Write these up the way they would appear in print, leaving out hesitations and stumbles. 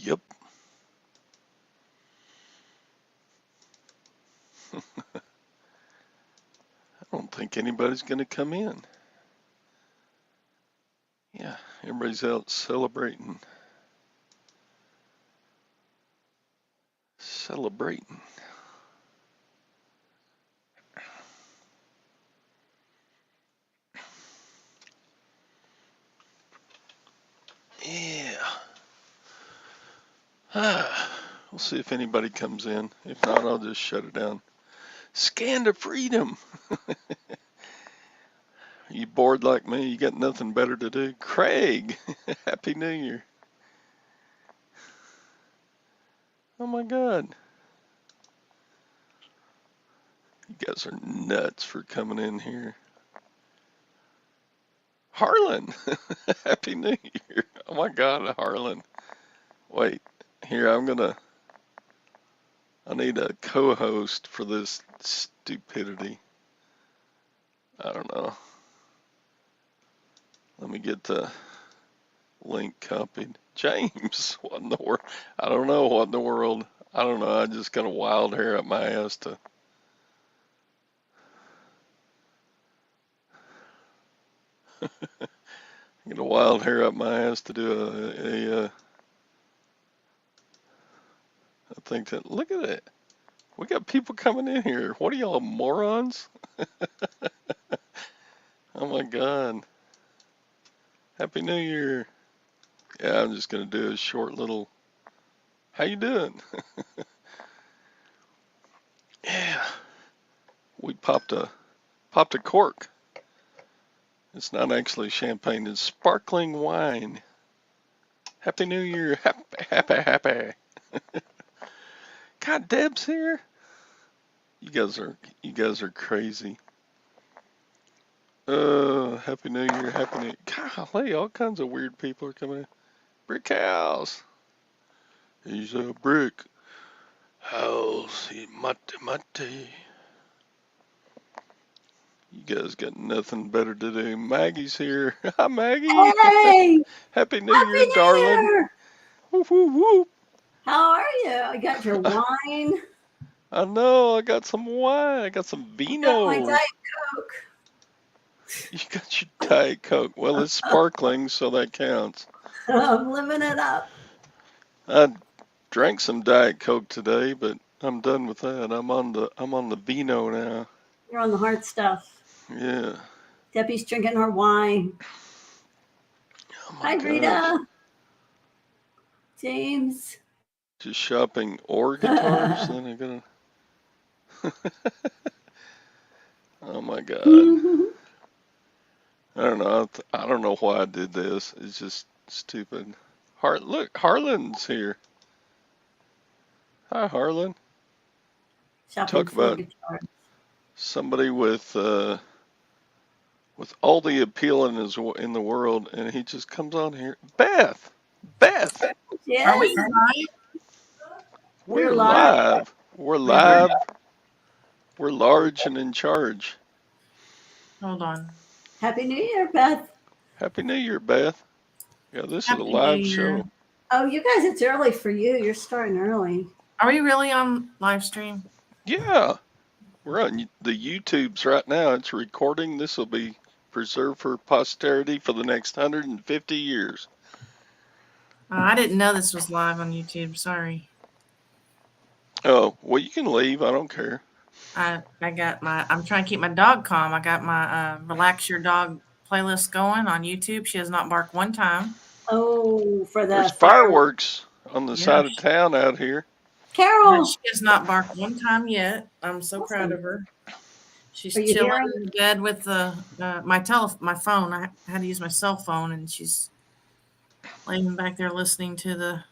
Yep. I don't think anybody's going to come in. Yeah, everybody's out celebrating. Celebrating. Yeah. We'll see if anybody comes in. If not, I'll just shut it down. Scan to freedom. You bored like me? You got nothing better to do? Craig, Happy New Year. Oh my God. You guys are nuts for coming in here. Harlan, Happy New Year. Oh my God, Harlan. Wait, here, I need a co-host for this stupidity. I don't know. Let me get the link copied. James, what in the world? I don't know what in the world. I don't know. I just got a wild hair up my ass to. Get a wild hair up my ass to do I think that. Look at it. We got people coming in here. What are y'all, morons? Oh my God. Happy New Year. Yeah, I'm just gonna do a short little. How you doing? Yeah, we popped a cork. It's not actually champagne. It's sparkling wine. Happy New Year. Happy, happy, happy. God, Deb's here. You guys are crazy. Happy New Year. Happy New Year. Golly, all kinds of weird people are coming in. Brick house. He's a brick house. He mate. You guys got nothing better to do. Maggie's here. Hi, Maggie. Hey! Happy New Happy Year, New darling. Year! Whoop, whoop, whoop. How are you? I got your wine. I know. I got some wine. I got some I got my vino. Diet Coke. You got your Diet Coke. Well, it's sparkling, so that counts. I'm living it up. I drank some Diet Coke today, but I'm done with that. I'm on the vino now. You're on the hard stuff. Yeah. Debbie's drinking her wine. Oh my Hi, gosh. Rita. James. Just shopping or guitars. Then I gotta. Oh my God. I don't know. I don't know why I did this. It's just stupid. Look, Harlan's here. Hi, Harlan. Shopping Talk for about guitar. somebody with all the appeal in the world, and he just comes on here. Beth, Are we Yes, live? we're we're live. live. We're Wait, where? live. We're large and in charge. Hold on. Happy New Year, Beth. Happy New Year, Beth. Yeah, this is a Happy New live Year. show. Oh, you guys, it's early for you. You're starting early. Are we really on live stream? Yeah, we're on the YouTubes right now. It's recording. This will be preserved for posterity for the next 150 years. I didn't know this was live on YouTube. Sorry. Oh, well, you can leave. I don't care. I'm trying to keep my dog calm. I got my Relax Your Dog playlist going on YouTube. She has not barked one time. Oh, for There's the fireworks. fireworks on the Yeah, side of town out here. Carol. she has not barked one time yet. I'm so proud Awesome. of her. She's Are you chilling hearing? in the bed with my phone. I had to use my cell phone, and she's laying back there listening to the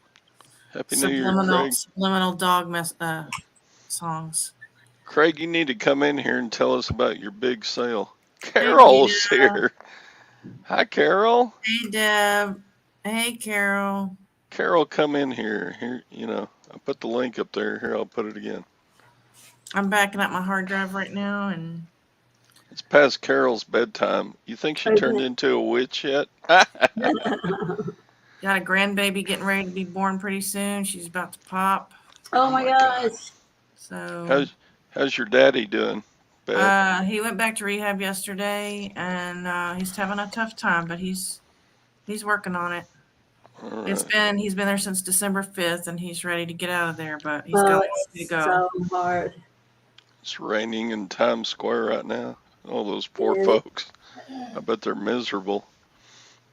Happy New Year, Craig. subliminal dog songs. Craig, you need to come in here and tell us about your big sale. Hey, Carol's Gita. here. Hi, Carol. Hey, Deb. Hey, Carol. Carol, come in here. Here, I put the link up there. Here, I'll put it again. I'm backing up my hard drive right now, and It's past Carol's bedtime. You think she turned into a witch yet? Got a grandbaby getting ready to be born pretty soon. She's about to pop. Oh Oh my my God. gosh. So How's your daddy doing, Beth? he went back to rehab yesterday, and he's having a tough time, but he's working on it. All right. He's been there since December 5th, and he's ready to get out of there, but he's Oh, got a long way to it's go. so hard. It's raining in Times Square right now. All those poor It folks. I bet they're miserable.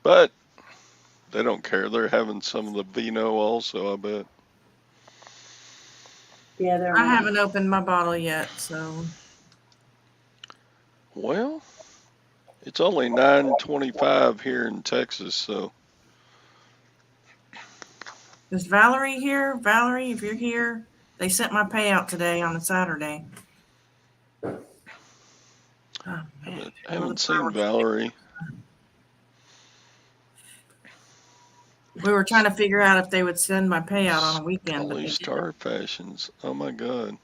But they don't care. They're having some of the vino also, I bet. Yeah, they're I all. haven't opened my bottle yet, so Well, it's only 9:25 here in Texas, so is Valerie here? Valerie, if you're here, they sent my payout today on a Saturday. Oh man, haven't seen Valerie. we were trying to figure out if they would send my payout on a weekend, but Scully they didn't. Star Fashions. Oh my God.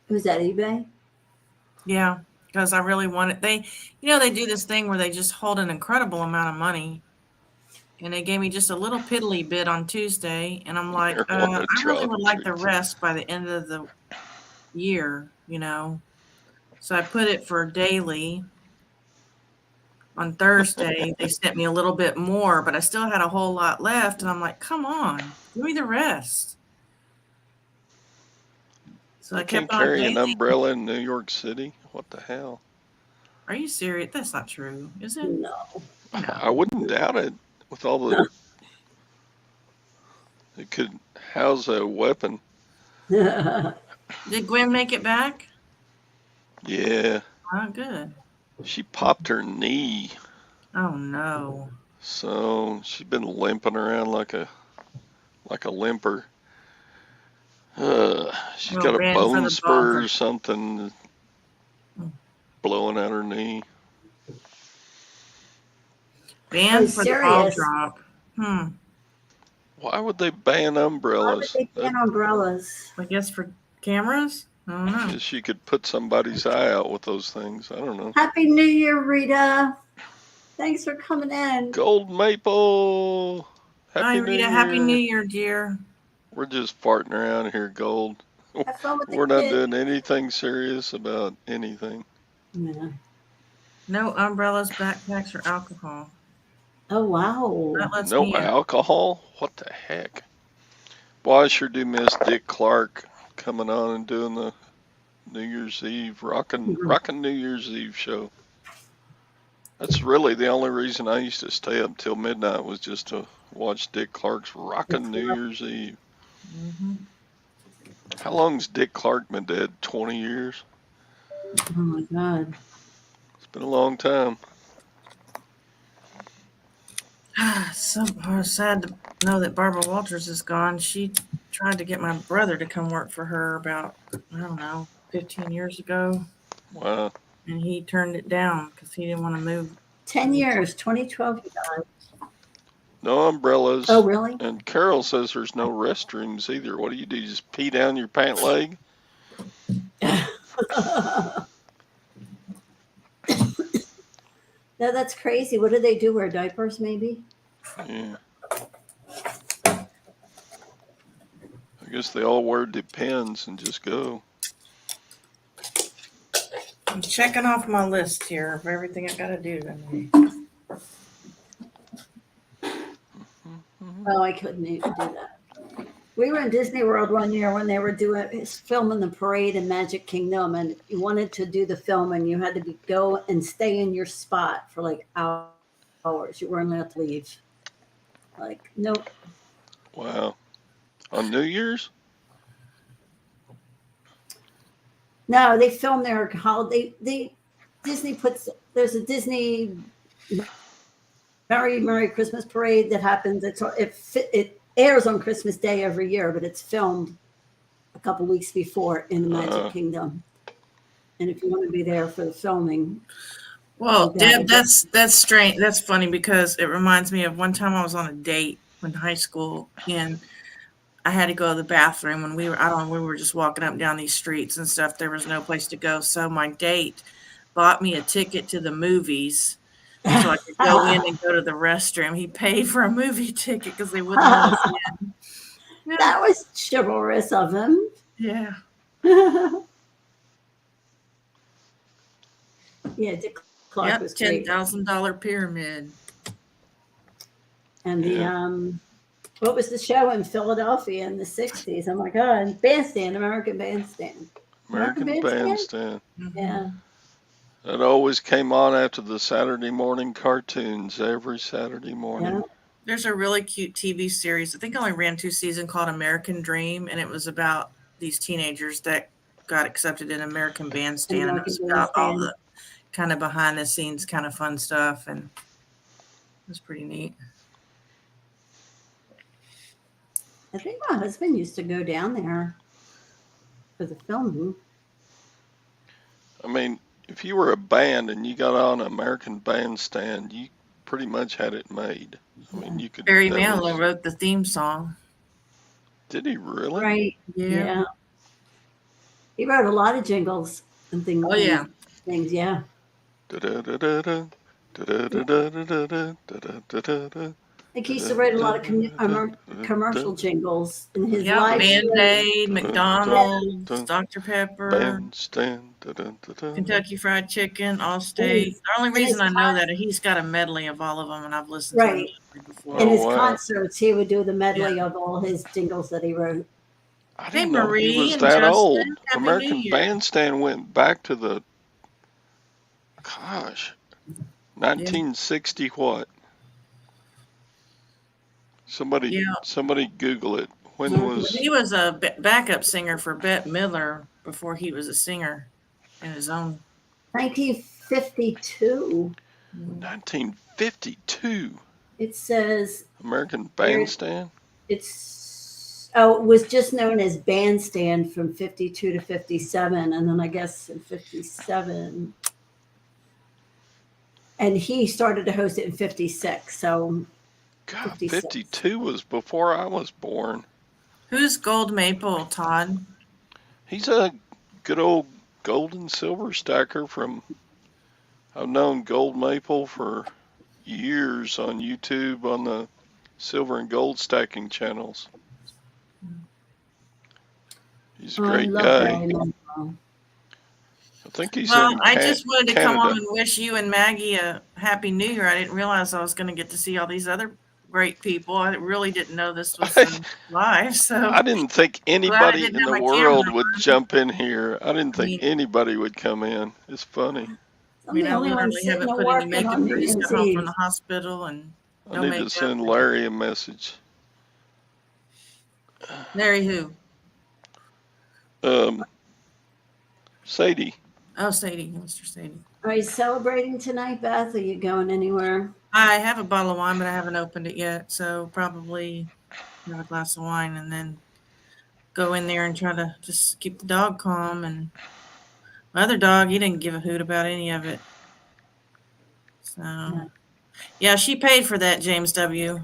Who's that, eBay? Yeah, because I really wanted they do this thing where they just hold an incredible amount of money. And they gave me just a little piddly bit on Tuesday, and I'm like, Marijuana I really drop would like the treats. rest by the end of the year, So I put it for daily. On Thursday, they sent me a little bit more, but I still had a whole lot left, and I'm like, come on, give me the rest. So They I kept can't on carry an daily. umbrella in New York City. What the hell? Are you serious? That's not true, is it? No. I wouldn't doubt it. With all the, it could house a weapon. Did Gwen make it back? Yeah, Oh, good. she popped her knee, Oh no. so she's been limping around like a limper. She's Well, got a ran for bone the ball spur or drop. something blowing out her knee. Banned for the ball serious. drop. Why would they ban Why would umbrellas? they ban umbrellas? I guess for cameras? I don't know. Guess you could put somebody's eye out with those things. I don't know. Happy New Year, Rita. Thanks for coming in. Gold maple. Hi, Happy New Rita. Year. Happy New Year, dear. We're just farting around here, Gold. Have fun with the We're not kids. doing anything serious about anything. Yeah. No umbrellas, backpacks, or alcohol. Oh, wow. That lets No me out. alcohol? What the heck? Well, I sure do miss Dick Clark coming on and doing the New Year's Eve, rockin' New Year's Eve show. That's really the only reason I used to stay up till midnight was just to watch Dick Clark's rockin' New Year's Eve. Mm-hmm. How long's Dick Clark been dead? 20 years? Oh, my God. It's been a long time. So sad to know that Barbara Walters is gone. She tried to get my brother to come work for her about, 15 years ago. Wow. And he turned it down because he didn't want to move. 10 years, 2012. No umbrellas. Oh, really? And Carol says there's no restrooms either. What do? You just pee down your pant leg? No, that's crazy. What do they do? Wear diapers, maybe? Yeah. I guess they all wear Depends and just go. I'm checking off my list here of everything I got to do today. Oh, I couldn't even do that. We were in Disney World one year when they were filming the parade in Magic Kingdom, and you wanted to do the film, and you had to go and stay in your spot for like hours. You weren't allowed to leave. Like, nope. Wow. On New Year's? No, they film their holiday. Disney there's a Disney Merry Christmas parade that happens. It airs on Christmas Day every year, but it's filmed a couple weeks before in the Magic Kingdom. And if you want to be there for the filming, well, Deb, that's strange. That's funny because it reminds me of one time I was on a date in high school, and I had to go to the bathroom when we were just walking up and down these streets and stuff. There was no place to go, so my date bought me a ticket to the movies so I could go in and go to the restroom. He paid for a movie ticket because they wouldn't let us in. Yeah. That was chivalrous of him. Yeah. Yeah, Dick Clark Yep. was great. $10,000 pyramid. And the Yeah. what was the show in Philadelphia in the 60s? Oh my God. Bandstand, American Bandstand. American Bandstand. Mhm. Yeah. It always came on after the Saturday morning cartoons every Saturday morning. Yeah. There's a really cute TV series. I think I only ran 2 seasons called American Dream, and it was about these teenagers that got accepted in American Bandstand, and it was American about all Bandstand. the kind of behind the scenes kind of fun stuff, and it was pretty neat. I think my husband used to go down there for the filming. I mean, if you were a band and you got on American Bandstand, you pretty much had it made. I mean, you could. Barry that Manilow was- wrote the theme song. Did he really? Right. Yeah. Yeah. He wrote a lot of jingles and things. Oh, yeah. Things, yeah. Da-da-da-da-da, da-da-da-da-da-da, da-da-da-da-da. I think he used to write a lot of commercial jingles in his Yeah, live show. Band-Aid, McDonald's, Dr. Pepper, Bandstand. Da-da-da-da. Kentucky Fried Chicken, Allstate. The only reason I know that he's got a medley of all of them, and I've listened to Right. them before. In his Oh, wow. concerts, he would do the medley of all his jingles that he wrote. I Hey, didn't know Marie he was and that Justin, old. Happy New American Year. Bandstand went back to the, gosh, 1960 what? Somebody Google it. When was He was a backup singer for Bette Midler before he was a singer in his own. 1952. 1952? It says American Bandstand? it was just known as Bandstand from 52 to 57, and then I guess in 57. And he started to host it in 56. So God, 56. 52 was before I was born. Who's Gold Maple, Todd? He's a good old gold and silver stacker from, I've known Gold Maple for years on YouTube on the silver and gold stacking channels. He's a great guy. I think he's Well, in I just wanted to Canada. come on and wish you and Maggie a Happy New Year. I didn't realize I was going to get to see all these other great people. I really didn't know this was live. So I didn't think anybody in didn't have the my world camera would on. jump in here. I didn't I mean- think anybody would come in. It's funny. I'm the I only one literally sitting haven't and put any working makeup. on I New just Year's got home from Eve. the hospital and I no need makeup. to send Larry a message. Larry who? Sadie. Oh, Sadie, Mr. Sadie. Are you celebrating tonight, Beth? Are you going anywhere? I have a bottle of wine, but I haven't opened it yet. So probably have a glass of wine and then go in there and try to just keep the dog calm. And my other dog, he didn't give a hoot about any of it. So, yeah, she paid for that, James W.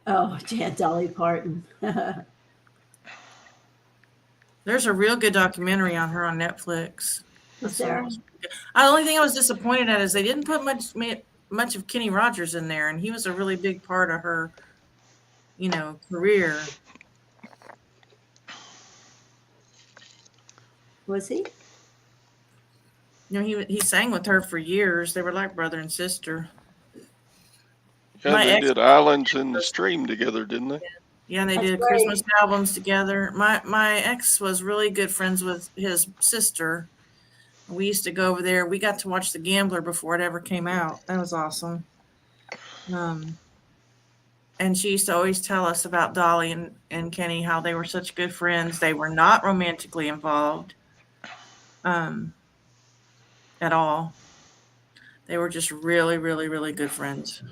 Oh, yeah, Dolly Parton. There's a real good documentary on her on Netflix. Is there? The only thing I was disappointed at is they didn't put much of Kenny Rogers in there, and he was a really big part of her, career. Was he? He sang with her for years. They were like brother and sister. Yeah, My they ex- did Islands in the Stream together, didn't they? Yeah, and they That's did right. Christmas albums together. My ex was really good friends with his sister. We used to go over there. We got to watch The Gambler before it ever came out. That was awesome. And she used to always tell us about Dolly and Kenny, how they were such good friends. They were not romantically involved at all. They were just really, really, really good friends.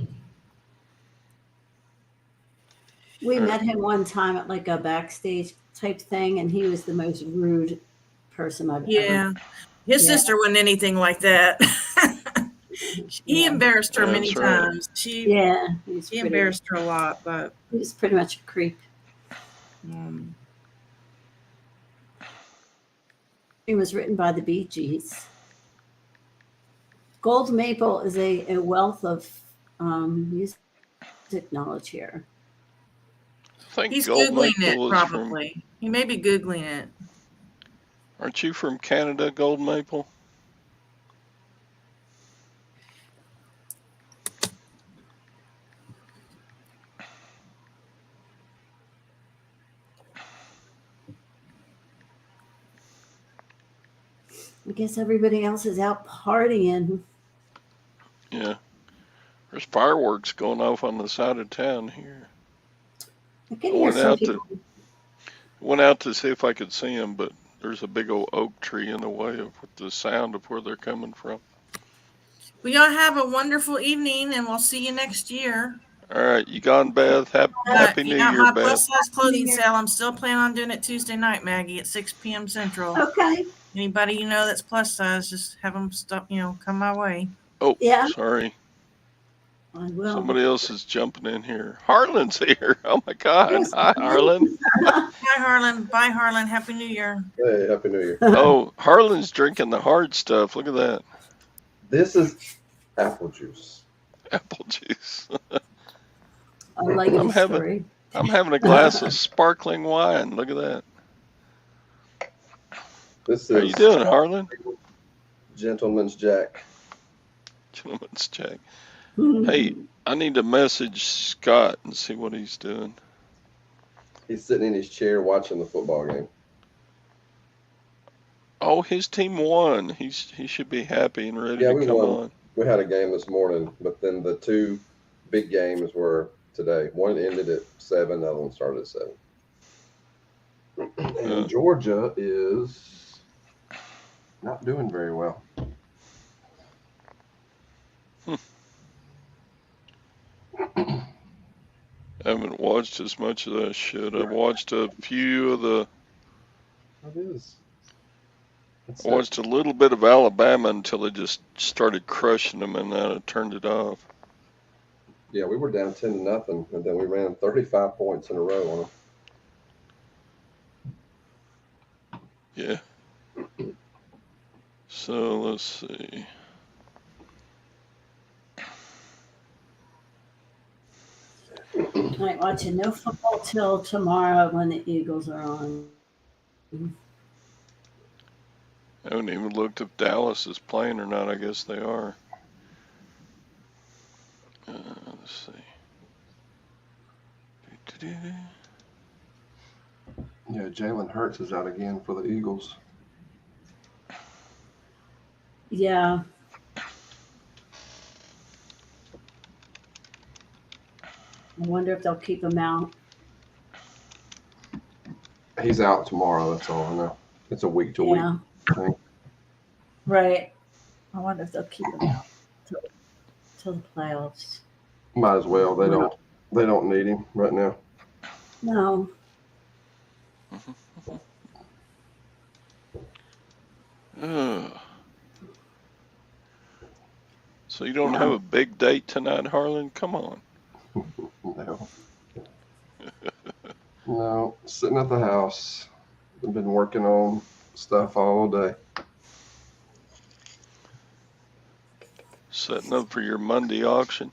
We met him one time at like a backstage type thing, and he was the most rude person I've ever. Yeah. His sister wasn't anything like that. He embarrassed her many That's right. times. He He embarrassed her a lot, but He was pretty much a creep. was written by the Bee Gees. Gold Maple is a wealth of music knowledge here. I think He's Gold Googling it, Maple is from. probably. He may be Googling it. Aren't you from Canada, Gold Maple? I guess everybody else is out partying. Yeah. There's fireworks going off on the side of town here. I can I hear went some out people. to see if I could see them, but there's a big old oak tree in the way of the sound of where they're coming from. Well, y'all have a wonderful evening, and we'll see you next year. All right, you gone, Beth? Happy New Yeah, Year, my Beth. plus size clothing sale. I'm still planning on doing it Tuesday night, Maggie, at 6 p.m. Central. Okay. Anybody you know that's plus size, just have them come my way. Oh, Yeah. sorry. I will. Somebody else is jumping in here. Harlan's here. Oh my God. Yes, Hi, Harlan. Hi, Harlan. Bye, Harlan. Happy New Year. Hey, Happy New Year. Oh, Harlan's drinking the hard stuff. Look at that. This is apple juice. Apple juice. I like I'm the having- story. I'm having a glass of sparkling wine. Look at that. This How is you doing, Harlan? Gentleman's Jack. Gentleman's Jack. Hey, I need to message Scott and see what he's doing. He's sitting in his chair watching the football game. Oh, his team won. He should be happy and ready Yeah, to we come won. on. We had a game this morning, but then the two big games were today. One ended at 7, the other one started at 7. And Georgia is not doing very well. I haven't watched as much as I should. I've watched a few of the. It is. I watched a little bit of Alabama until they just started crushing them, and then I turned it off. Yeah, we were down 10-0, and then we ran 35 points in a row on them. Yeah. So let's see. I ain't watching no football till tomorrow when the Eagles are on. I haven't even looked if Dallas is playing or not. I guess they are. Let's see. Yeah, Jalen Hurts is out again for the Eagles. Yeah. I wonder if they'll keep him out. He's out tomorrow, that's all I know. It's a week-to-week thing. Right. I wonder if they'll keep him out till the playoffs. Might as well. They don't need him right now. No. So you don't have a big date tonight, Harlan? Come on. No. No, sitting at the house. I've been working on stuff all day. Setting up for your Monday auction.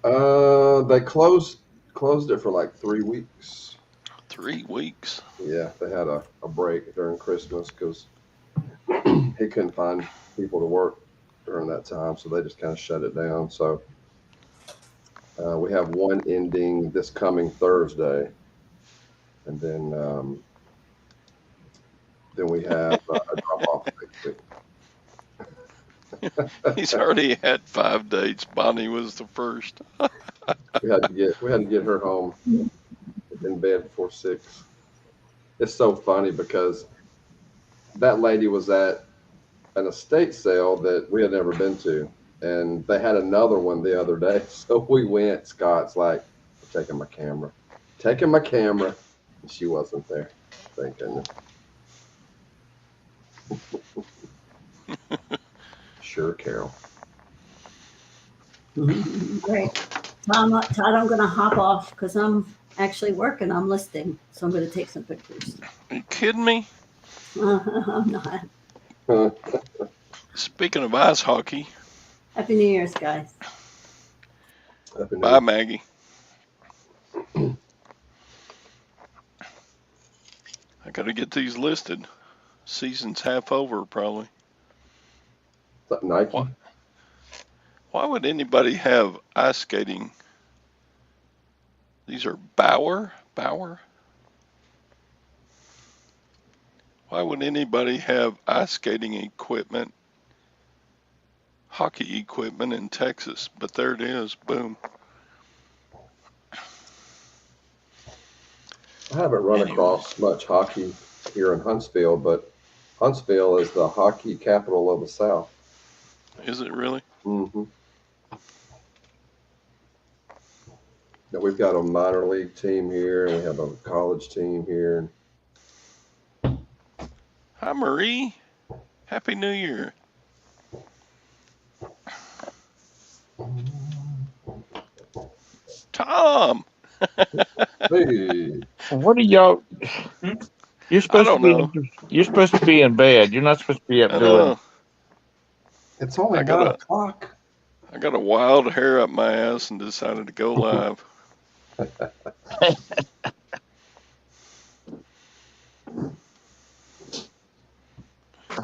They closed it for like 3 weeks. 3 weeks. Yeah, they had a break during Christmas because he couldn't find people to work during that time, so they just kind of shut it down. So we have one ending this coming Thursday, and then we have a drop-off next week. He's already had 5 dates. Bonnie was the first. We had to get her home in bed before 6. It's so funny because that lady was at an estate sale that we had never been to, and they had another one the other day. So we went. Scott's like, I'm taking my camera. And she wasn't there. Thank goodness. Sure, Carol. Great. Todd, I'm going to hop off because I'm actually working. I'm listing, so I'm going to take some pictures. Are you kidding me? I'm not. Speaking of ice hockey, Happy New Year's, guys. bye, Maggie. I got to get these listed. Season's half over, probably. Nike. Why would anybody have ice skating? These are Bauer? Why would anybody have ice skating equipment, hockey equipment in Texas? But there it is. Boom. I haven't run across much hockey here in Huntsville, but Huntsville is the hockey capital of the South. Is it really? Mm-hmm. Now, we've got a minor league team here, and we have a college team here. Hi, Marie. Happy New Year. Tom. Hey, What are y'all? You're I supposed to don't be. know. You're supposed to be in bed. You're not supposed to be up I doing. know. it's only I got 9 a- o'clock. I got a wild hair up my ass and decided to go live.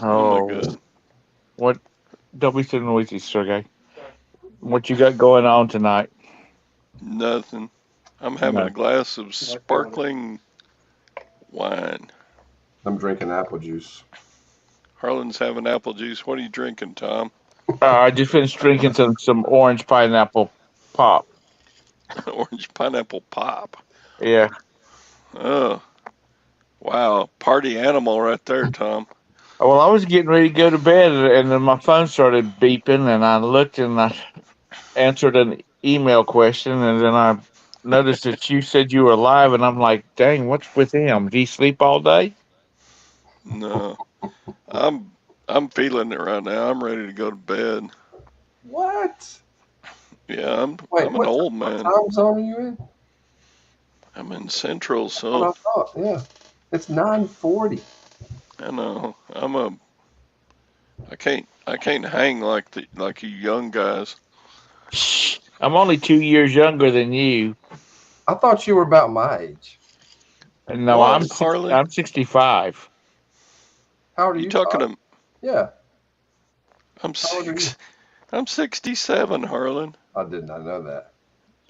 Oh my God. What? Don't be so noisy, Sergey. What you got going on tonight? Nothing. I'm having No. a glass of sparkling wine. I'm drinking apple juice. Harlan's having apple juice. What are you drinking, Tom? I just finished drinking some orange pineapple pop. Orange pineapple pop. Yeah. Oh, wow. Party animal right there, Tom. Well, I was getting ready to go to bed, and then my phone started beeping, and I looked and I answered an email question, and then I noticed that you said you were live, and I'm like, dang, what's with him? Did he sleep all day? No. I'm feeling it right now. I'm ready to go to bed. What? Yeah, Wait, I'm an old man. What time zone are you in? I'm in Central, What so I thought, yeah. It's 9:40. I know. I can't hang like you young guys. Shh. I'm only 2 years younger than you. I thought you were about my age. No, What, Harlan? I'm 65. How old are You you? talking Todd? to? Yeah. I'm How old are you? I'm 67, Harlan. I did not know that.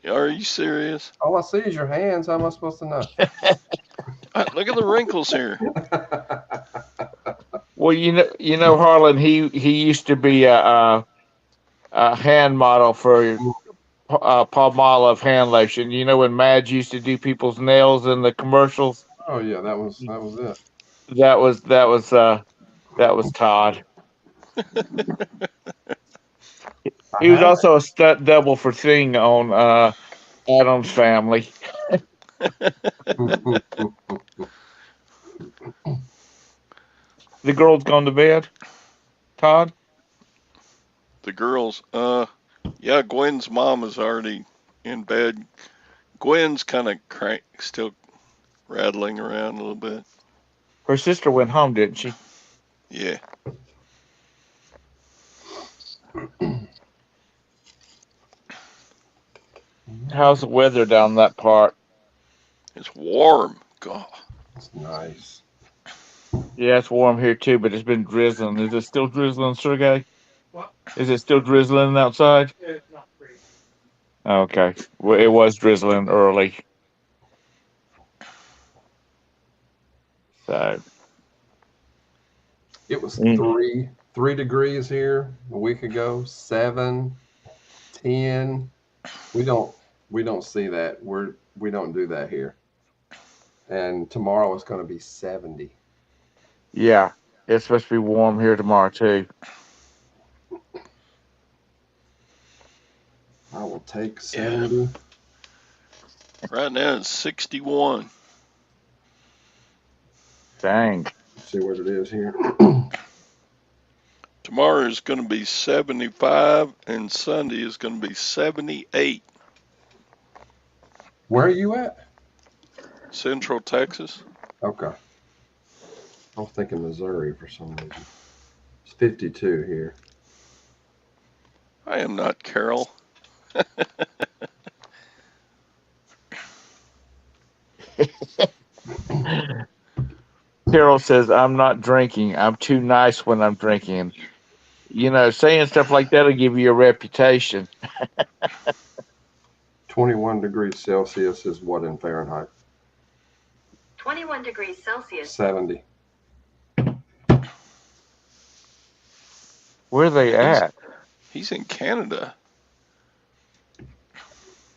Are you serious? All I see is your hands. How am I supposed to know? Look at the wrinkles here. Well, you know, Harlan. He used to be a hand model for Palmolive hand lotion. You know when Madge used to do people's nails in the commercials. Oh yeah, that was it. That was Todd. I He was had also a stunt double for Thing on Addams Family. it. The girl's gone to bed. Todd. The girls. Yeah, Gwen's mom is already in bed. Gwen's kind of still rattling around a little bit. Her sister went home, didn't she? Yeah. How's the weather down that part? It's warm. God. It's nice. Yeah, it's warm here too, but it's been drizzling. Is it still drizzling, Sergey? What? Is it still drizzling outside? It's not free. Okay. Well, it was drizzling early. So It was 3 degrees here a week ago. 7, 10. We don't see that. We don't do that here. And tomorrow it's going to be 70. yeah, it's supposed to be warm here tomorrow too. I will take 70. Yeah. Right now it's 61. Dang. Let's see what it is here. Tomorrow is going to be 75, and Sunday is going to be 78. Where are you at? Central Texas. Okay. I was thinking Missouri for some reason. It's 52 here. I am not Carol. Carol says, I'm not drinking. I'm too nice when I'm drinking. You know, saying stuff like that will give you a reputation. 21 degrees Celsius is what in Fahrenheit? 21 degrees Celsius. 70. Where are they at? He's in Canada.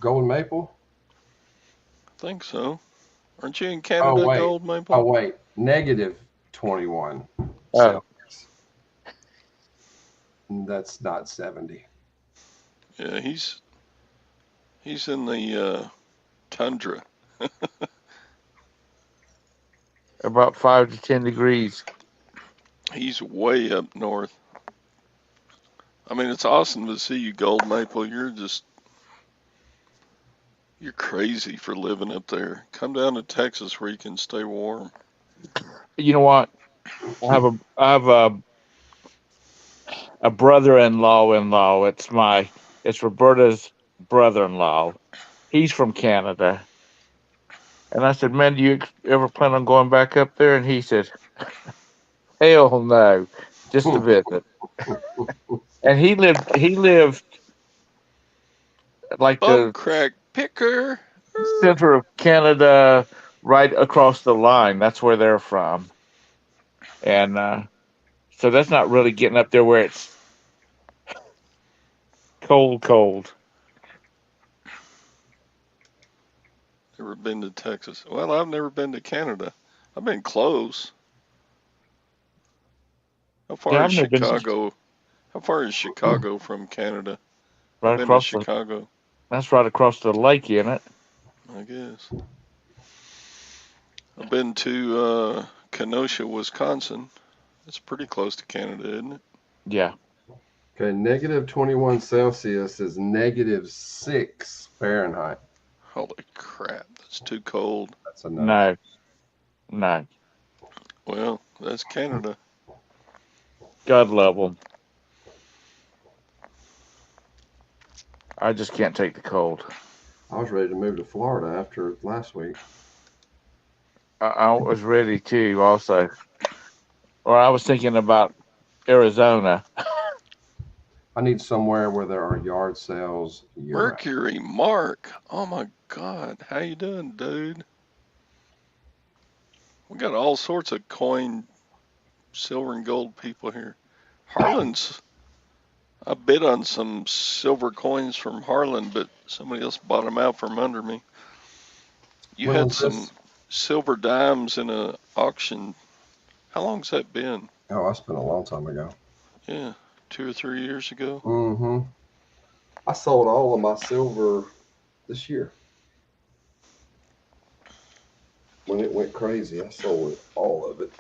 Golden Maple? I think so. Aren't you in Oh, Canada, wait. Gold Maple? Oh, wait. Negative 21 Oh. Celsius. That's not 70. Yeah, he's in the tundra. About 5 to 10 degrees. He's way up north. I mean, it's awesome to see you, Gold Maple. You're crazy for living up there. Come down to Texas where you can stay warm. You know what? I have a brother-in-law. It's Roberta's brother-in-law. He's from Canada. And I said, man, do you ever plan on going back up there? And he said, hell no, just to visit. And he lived like Bum the crack picker. center of Canada, right across the line. That's where they're from. And so that's not really getting up there where it's cold. Never been to Texas. Well, I've never been to Canada. I've been close. How far Yeah, is I've never been Chicago? How far is Chicago from Canada? right I've been to across Chicago, that's right across the lake, isn't it? I guess. I've been to Kenosha, Wisconsin. That's pretty close to Canada, isn't it? Yeah. Okay, negative 21 Celsius is negative 6 Fahrenheit. Holy crap, that's too cold. That's a no. No. Well, that's Canada. God love them. I just can't take the cold. I was ready to move to Florida after last week. I was ready to also. Or I was thinking about Arizona. I need somewhere where there are yard sales year-round. Mercury Mark. Oh my God, how you doing, dude? We got all sorts of coin, silver and gold people here. Harlan's. I bid on some silver coins from Harlan, but somebody else bought them out from under me. You When had was some this? silver dimes in a auction. How long's that been? Oh, that's been a long time ago. Yeah, 2 or 3 years ago. Mm-hmm. I sold all of my silver this year. When it went crazy, I sold all of it.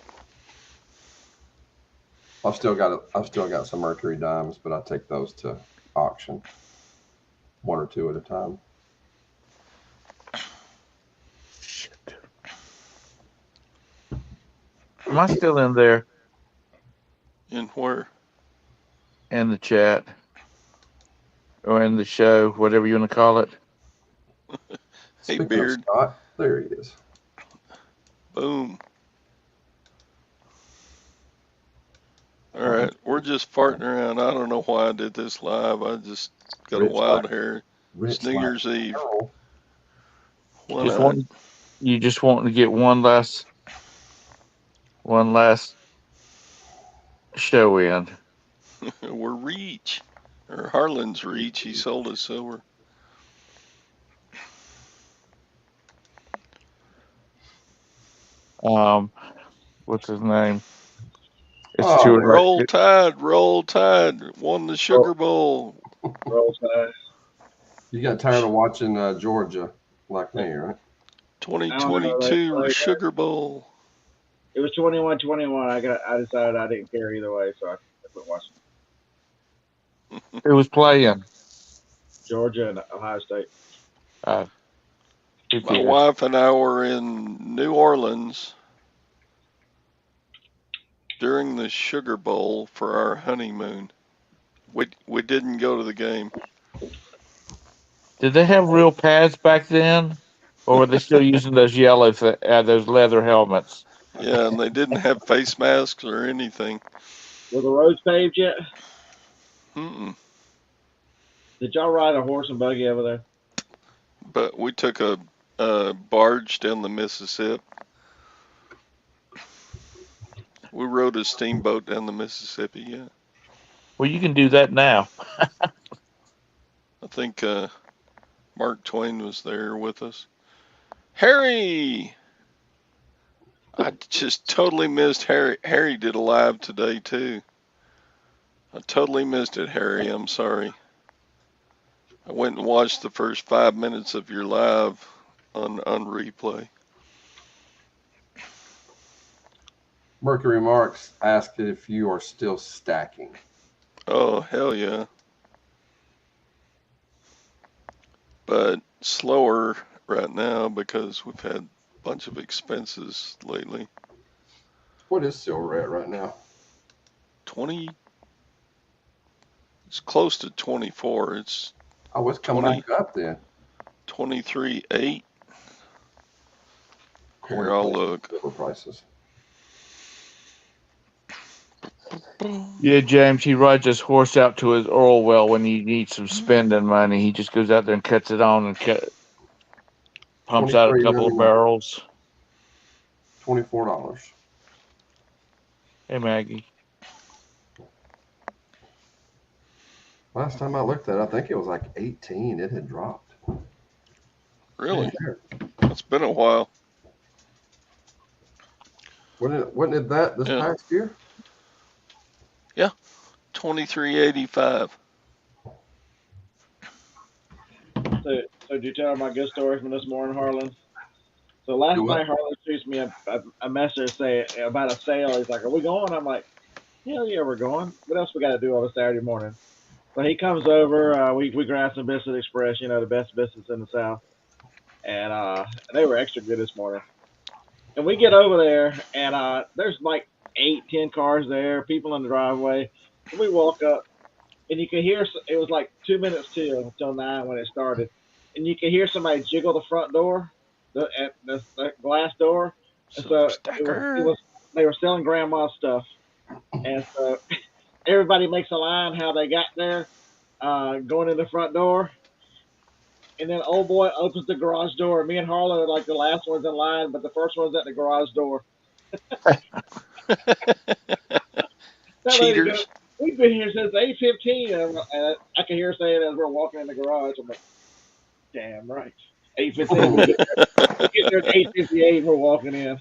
I've still got some Mercury dimes, but I take those to auction, 1 or 2 at a time. Shit. Am I still in there In where? in the chat or in the show, whatever you want to call it? Hey, Speaking Beard. of Scott, there he is. Boom. All right, we're just farting around. I don't know why I did this live. I just got a Rich wild like- hair. Rich It's New like Year's Eve. Carol. You just want to get one last show in. We're Reach, or Harlan's Reach. He sold us silver. What's his name? It's Oh, two Roll Tide, Roll Tide. Won the Sugar Bowl. Roll Tide. You got tired of watching Georgia like me, right? 2022 Sugar Bowl. It was 21-21. I decided I didn't care either way, so I quit watching. Who was playing? Georgia and Ohio State. My wife and I were in New Orleans. during the Sugar Bowl for our honeymoon. We didn't go to the game. Did they have real pads back then, or were they still using those those leather helmets? Yeah, and they didn't have face masks or anything. Were the roads paved yet? Mm-mm. Did y'all ride a horse and buggy over there? But we took a barge down the Mississippi. We rode a steamboat down the Mississippi. Yeah, Well, you can do that now. I think Mark Twain was there with us. Harry, I just totally missed Harry. Harry did a live today too. I totally missed it, Harry. I'm sorry. I went and watched the first 5 minutes of your live on replay. Mercury Marks asked if you are still stacking. Oh, hell yeah. But slower right now because we've had a bunch of expenses lately. What is silver at right now? 20, it's close to 24. It's Oh, it's come back up then. 23.8. Here, I'll look. Silver prices. Yeah, James, he rides his horse out to his oil well when he needs some spending money. He just goes out there and cuts it on and pumps out a couple of barrels. $24. Hey, Maggie. Last time I looked at it, I think it was like 18. It had dropped. Really? It's been a while. Wasn't it that this past year? Yeah, 23.85. So did you tell her my good story from this morning, Harlan? So last night, Harlan shoots me a message say about a sale. He's like, "Are we going?" I'm like, "Hell yeah, we're going. What else we got to do on a Saturday morning?" So he comes over. We grabbed some Biscuit Express, you know, the best biscuits in the South, and they were extra good this morning. And we get over there, and there's like 8, 10 cars there, people in the driveway. And we walk up, and you can hear. It was like 2 minutes till 9 when it started, and you can hear somebody jiggle the front door, the glass door. And so it was they were selling grandma's stuff, and so everybody makes a line how they got there, going in the front door. And then old boy opens the garage door. Me and Harlan are like the last ones in line, but the first one's at the garage door. Cheaters. We've been here since 8:15, and I can hear her saying as we're walking in the garage. I'm like, damn right. 8:15. We get there at 8:58. We're walking in.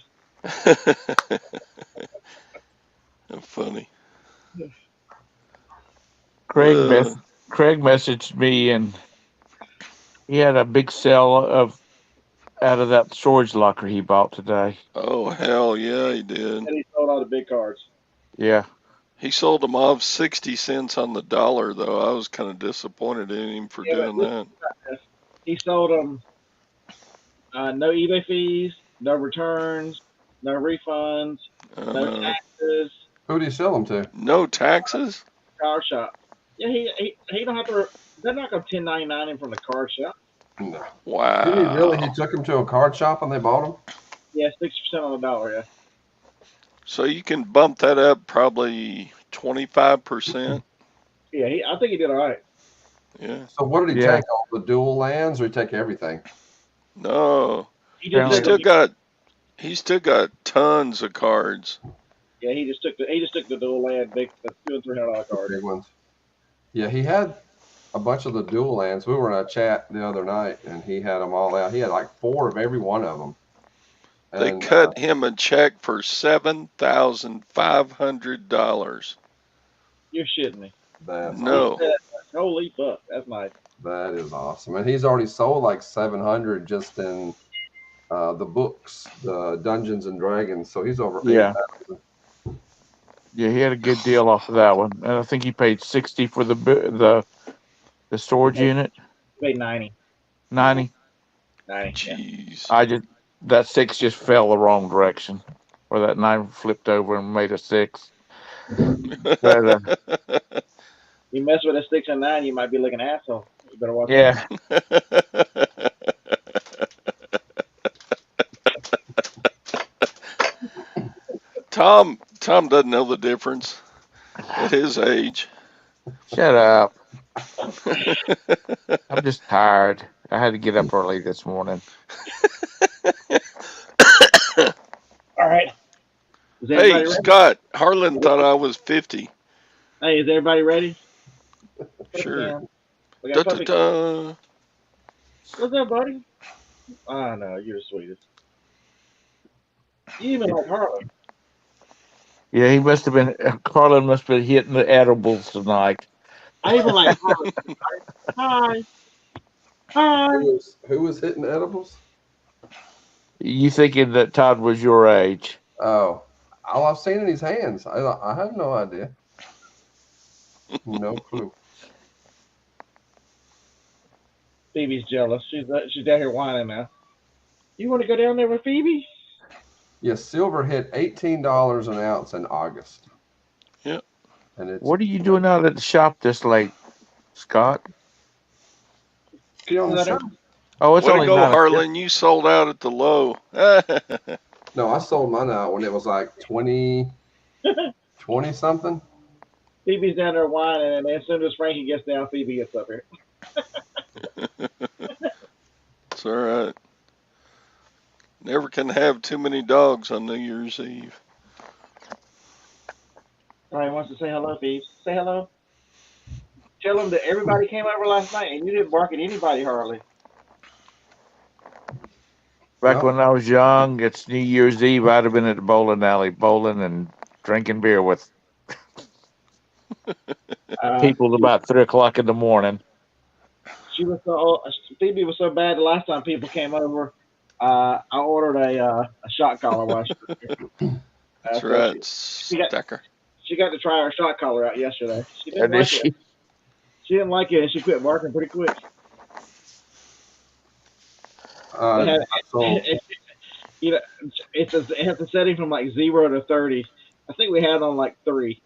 Funny. Craig messaged me, and he had a big sale out of that storage locker he bought today. Oh, hell yeah, he did. And he sold all the big cards. Yeah. He sold them off 60 cents on the dollar, though. I was kind of disappointed in him for doing that. He sold them no eBay fees, no returns, no refunds, no taxes. Who did he sell them to? No taxes? Car shop. Yeah, he don't have to. They're not going to 1099 him from the car shop. No. Wow. Did he really? He took them to a card shop and they bought them? Yeah, 60% on the dollar. Yeah. So you can bump that up probably 25%. Yeah, I think he did all right. Yeah. So what did he take? All the dual lands, or he take everything? No. He still got tons of cards. Yeah, he just took the dual land big, the $200 and $300 cards. Big ones. Yeah, he had a bunch of the dual lands. We were in a chat the other night, and he had them all out. He had like 4 of every one of them. They cut him a check for $7,500. You're shitting me. No. Holy fuck, that's nice. That is awesome. And he's already sold like 700 just in the books, the Dungeons and Dragons. So he's over 8,000. Yeah, he had a good deal off of that one, and I think he paid $60 for the storage unit. He paid $90. $90. $90. Jeez. That 6 just fell the wrong direction, where that 9 flipped over and made a 6. But You mess with a 6 and 9, you might be looking asshole. You better watch out. yeah, Tom doesn't know the difference at his age. shut up. I'm just tired. I had to get up early this morning. All right. Is Hey, everybody ready? Scott, Harlan thought I was 50. Hey, is everybody ready? Sure. We Da, got da, puppy. da. What's up, buddy? Oh, no, you're the sweetest. You even like Harlan. Yeah, he must have been. Carlin must have been hitting the edibles tonight. I even like Harlan. Hi. Hi. Who was hitting edibles? You thinking that Todd was your age? Oh, all I've seen in his hands. I have no idea. No clue. Phoebe's jealous. She's down here whining now. You want to go down there with Phoebe? Yes, silver hit $18 an ounce in August. Yep. And it's What are you doing out at the shop this late, Scott? Can you on open the that show. up? Oh, it's Way to only go, 9 o'clock. Harlan. You sold out at the low. No, I sold mine out when it was like 20 something. Phoebe's down there whining, and as soon as Frankie gets down, Phoebe gets up here. It's all right. Never can have too many dogs on New Year's Eve. All right, wants to say hello, Phoebe. Say hello. Tell him that everybody came over last night, and you didn't bark at anybody hardly. Back No. when I was young, it's New Year's Eve. I'd have been at the bowling alley bowling and drinking beer with people about 3 o'clock in the morning. She was so Phoebe was so bad the last time people came over. I ordered a shot collar while she was here. That's So right, got Stacker. she got to try her shot collar out yesterday. She didn't And then like it. She didn't like it, and she quit barking pretty quick. It had, So you know, it has a setting from like 0 to 30. I think we had on like 3.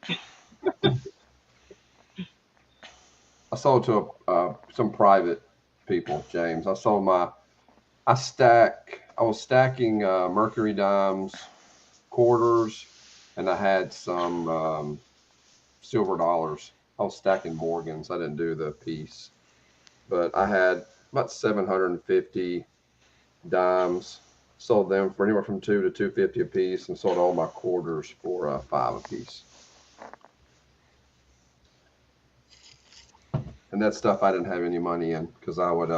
I sold to some private people, James. I was stacking mercury dimes, quarters, and I had some silver dollars. I was stacking Morgans. I didn't do the piece, but I had about 750 dimes. Sold them for anywhere from $2 to $250 a piece, and sold all my quarters for $5 a piece. And that stuff I didn't have any money in because I would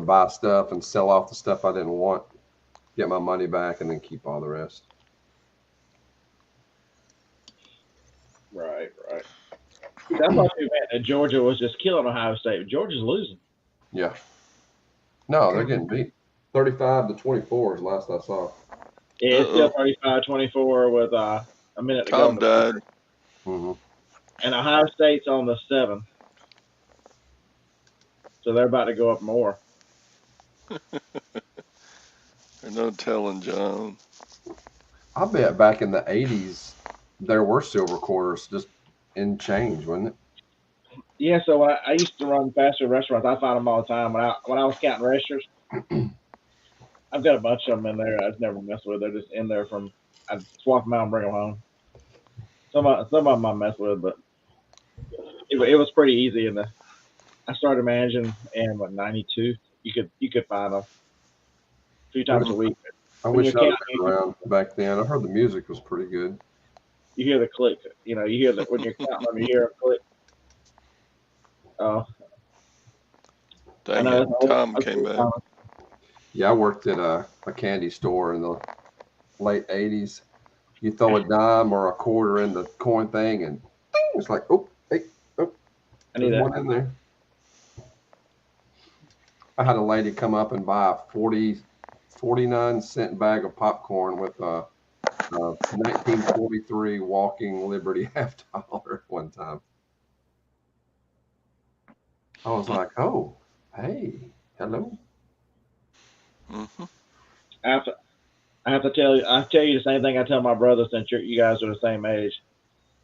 buy stuff and sell off the stuff I didn't want, get my money back, and then keep all the rest. Right. That's why too bad that Georgia was just killing Ohio State. Georgia's losing. Yeah. No, they're getting beat. 35 to 24 is the last I saw. Yeah, it's still 35-24 with a minute to go. Tom died. Mm-hmm. And Ohio State's on the 7. So they're about to go up more. There's no telling, John. I bet back in the 80s, there were silver quarters just in change, wasn't it? Yeah, so I used to run fast food restaurants. I found them all the time when I was counting registers. I've got a bunch of them in there. I just never mess with. They're just in there from. I swap them out and bring them home. Some of them I mess with, but it was pretty easy. And I started managing in '92. You could find them a few times a week. I When wish you're I was counting, around back then. I heard the music was pretty good. you hear the click. You know, you hear that when you're counting them, you hear a click. Oh, I Dang know. it, Tom came back. Yeah, I worked at a candy store in the late 80s. You throw a dime or a quarter in the coin thing, and ding, it's like, oh, hey, oh, I need there's that. one in there. I had a lady come up and buy a 49-cent bag of popcorn with a 1943 Walking Liberty half dollar one time. I was like, oh, hey, hello. Mm-hmm. After I have to tell you, I tell you the same thing I tell my brother since you guys are the same age.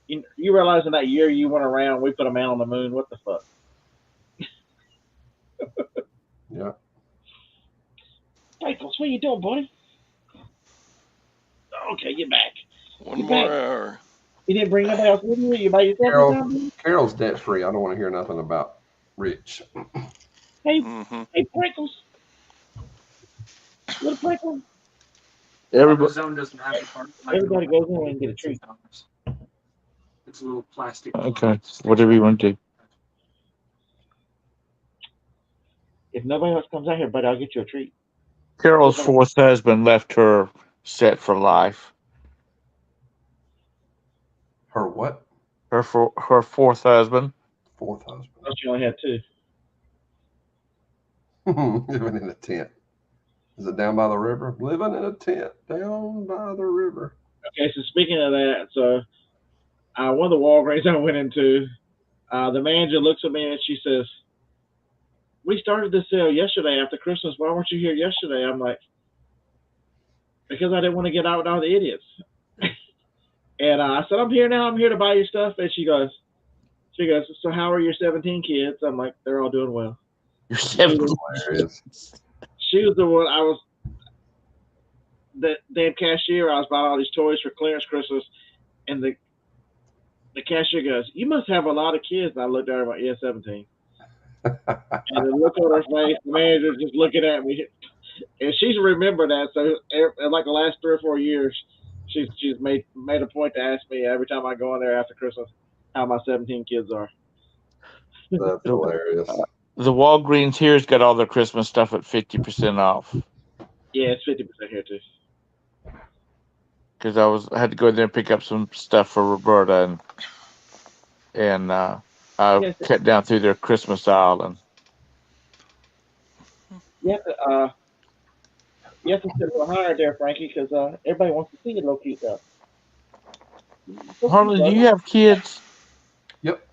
You realize in that year you went around, we put a man on the moon. What the fuck? Yeah. Michael, what are you doing, buddy? Okay, get back. One Get more back. hour. You didn't bring nobody else with you. You by yourself this time, buddy? Carol's debt free. I don't want to hear nothing about Rich. Hey, Mm-hmm. hey, Prickles. Little Prickles. Everybody, Zone doesn't have the part. Everybody goes in and get a treat. It's a little plastic. okay, whatever you want to do. If nobody else comes out here, buddy, I'll get you a treat. Carol's fourth husband left her set for life. Her what? Her fourth husband. Fourth husband. I thought you only had two. Living in a tent. Is it down by the river? Living in a tent down by the river. Okay, so speaking of that, so one of the Walgreens I went into, the manager looks at me and she says, "We started this sale yesterday after Christmas. Why weren't you here yesterday?" I'm like, "Because I didn't want to get out with all the idiots." And I said, "I'm here now. I'm here to buy your stuff." And she goes, "So how are your 17 kids?" I'm like, "They're all doing well." You're 17. Hilarious. She was the one the damn cashier. I was buying all these toys for clearance Christmas, and the cashier goes, "You must have a lot of kids." And I looked at her and went, "Yeah, 17." And the look on her face, the manager just looking at me, and she's remembered that. So in like the last 3 or 4 years, she's made a point to ask me every time I go in there after Christmas how my 17 kids are. That's hilarious. The Walgreens here's got all their Christmas stuff at 50% off. Yeah, it's 50% here too. Because I had to go in there and pick up some stuff for Roberta, and I cut down through their Christmas aisle. And You have to sit a little higher there, Frankie, because everybody wants to see your little cute stuff. Harlan, do you have kids? Yep.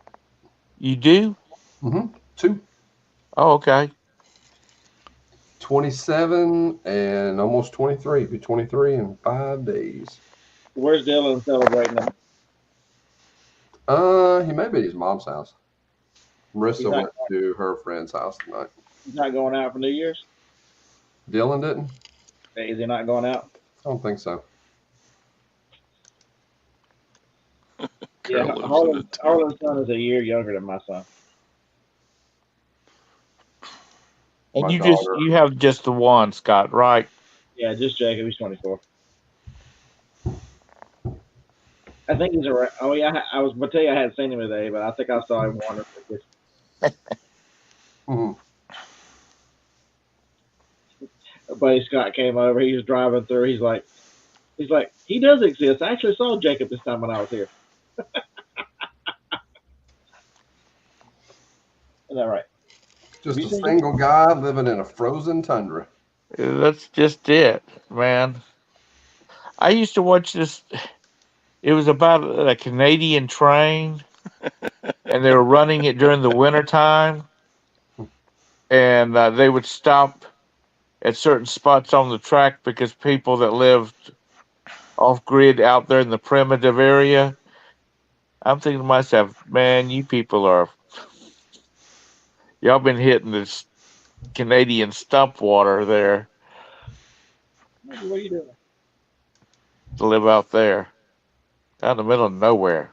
You do? Mm-hmm. 2. Oh, okay. 27 and almost 23. Be 23 in 5 days. Where's Dylan celebrating that? He may be at his mom's house. Marissa He's not went to her friend's house tonight. He's not going out for New Year's? Dylan didn't? Is he not going out? I don't think so. Yeah, Harlan's son is a year younger than my son. And My you have just the one, Scott, right? Yeah, just Jacob. He's 24. I think he's around. Oh yeah, I was gonna tell you I hadn't seen him today, but I think I saw him wandering. Mhm. Buddy Scott came over. He was driving through. He's like, he does exist. I actually saw Jacob this time when I was here. Is that right? Just You a think- single guy living in a frozen tundra. That's just it, man. I used to watch this. It was about a Canadian train, and they were running it during the wintertime. And they would stop at certain spots on the track because people that lived off grid out there in the primitive area. I'm thinking to myself, man, you people y'all been hitting this Canadian stump water there What are you doing? to live out there, out in the middle of nowhere.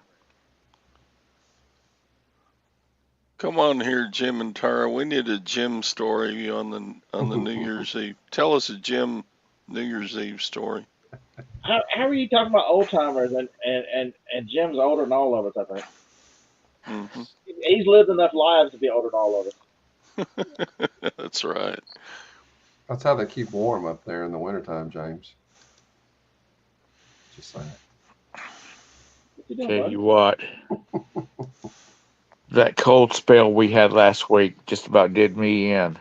Come on here, Jim and Tara. We need a Jim story on the New Year's Eve. Tell us a Jim New Year's Eve story. How are you talking about old timers and Jim's older than all of us? I think Hmm. he's lived enough lives to be older than all of us. That's right. That's how they keep warm up there in the wintertime, James. Just saying. What you doing, Tell bud? you what, that cold spell we had last week just about did me in.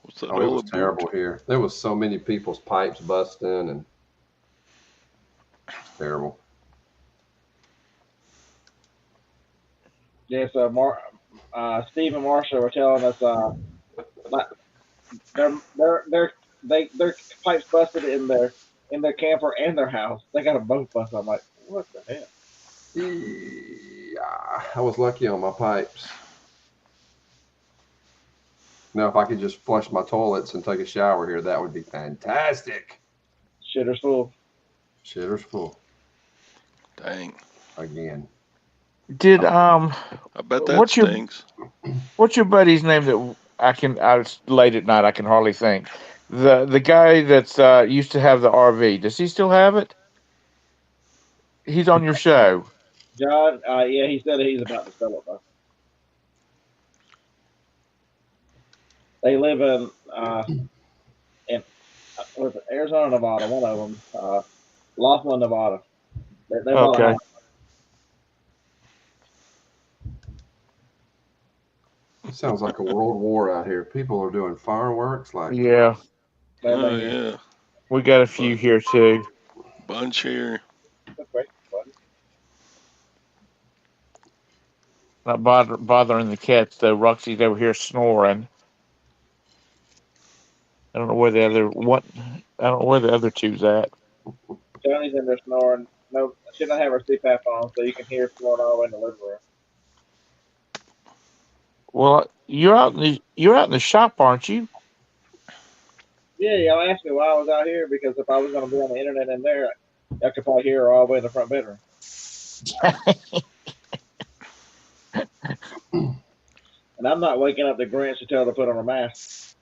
What's that Oh, it all was about? terrible here. There was so many people's pipes busting, and it's terrible. Yes, Steve and Marsha were telling us like, they're their pipes busted in their camper and their house. They got them both busted. I'm like, what the hell? Yeah, I was lucky on my pipes. Now, if I could just flush my toilets and take a shower here, that would be fantastic. Shitter's full. Shitter's full Dang. again. Did I bet that what's your stinks. what's your buddy's name that I was late at night I can hardly think. The guy that's used to have the RV. Does he still have it? He's on your show. John, yeah, he said he's about to sell it though. They live in was it Arizona, Nevada, one of them, Laughlin, Nevada. They bought a Okay. house. It sounds like a world war out here. People are doing fireworks like Yeah, Same Oh thing here. yeah, we got a few here too. bunch here. That's great, buddy. Not bothering the cats though. Roxy's over here snoring. I don't know where the other what. I don't know where the other two's at. Johnny's in there snoring. No, she don't have her CPAP on, so you can hear her snoring all the way in the living room. Well, you're out in the shop, aren't you? Yeah, y'all asked me why I was out here because if I was going to be on the internet in there, I could probably hear her all the way in the front bedroom. And I'm not waking up the Grinch to tell her to put on her mask.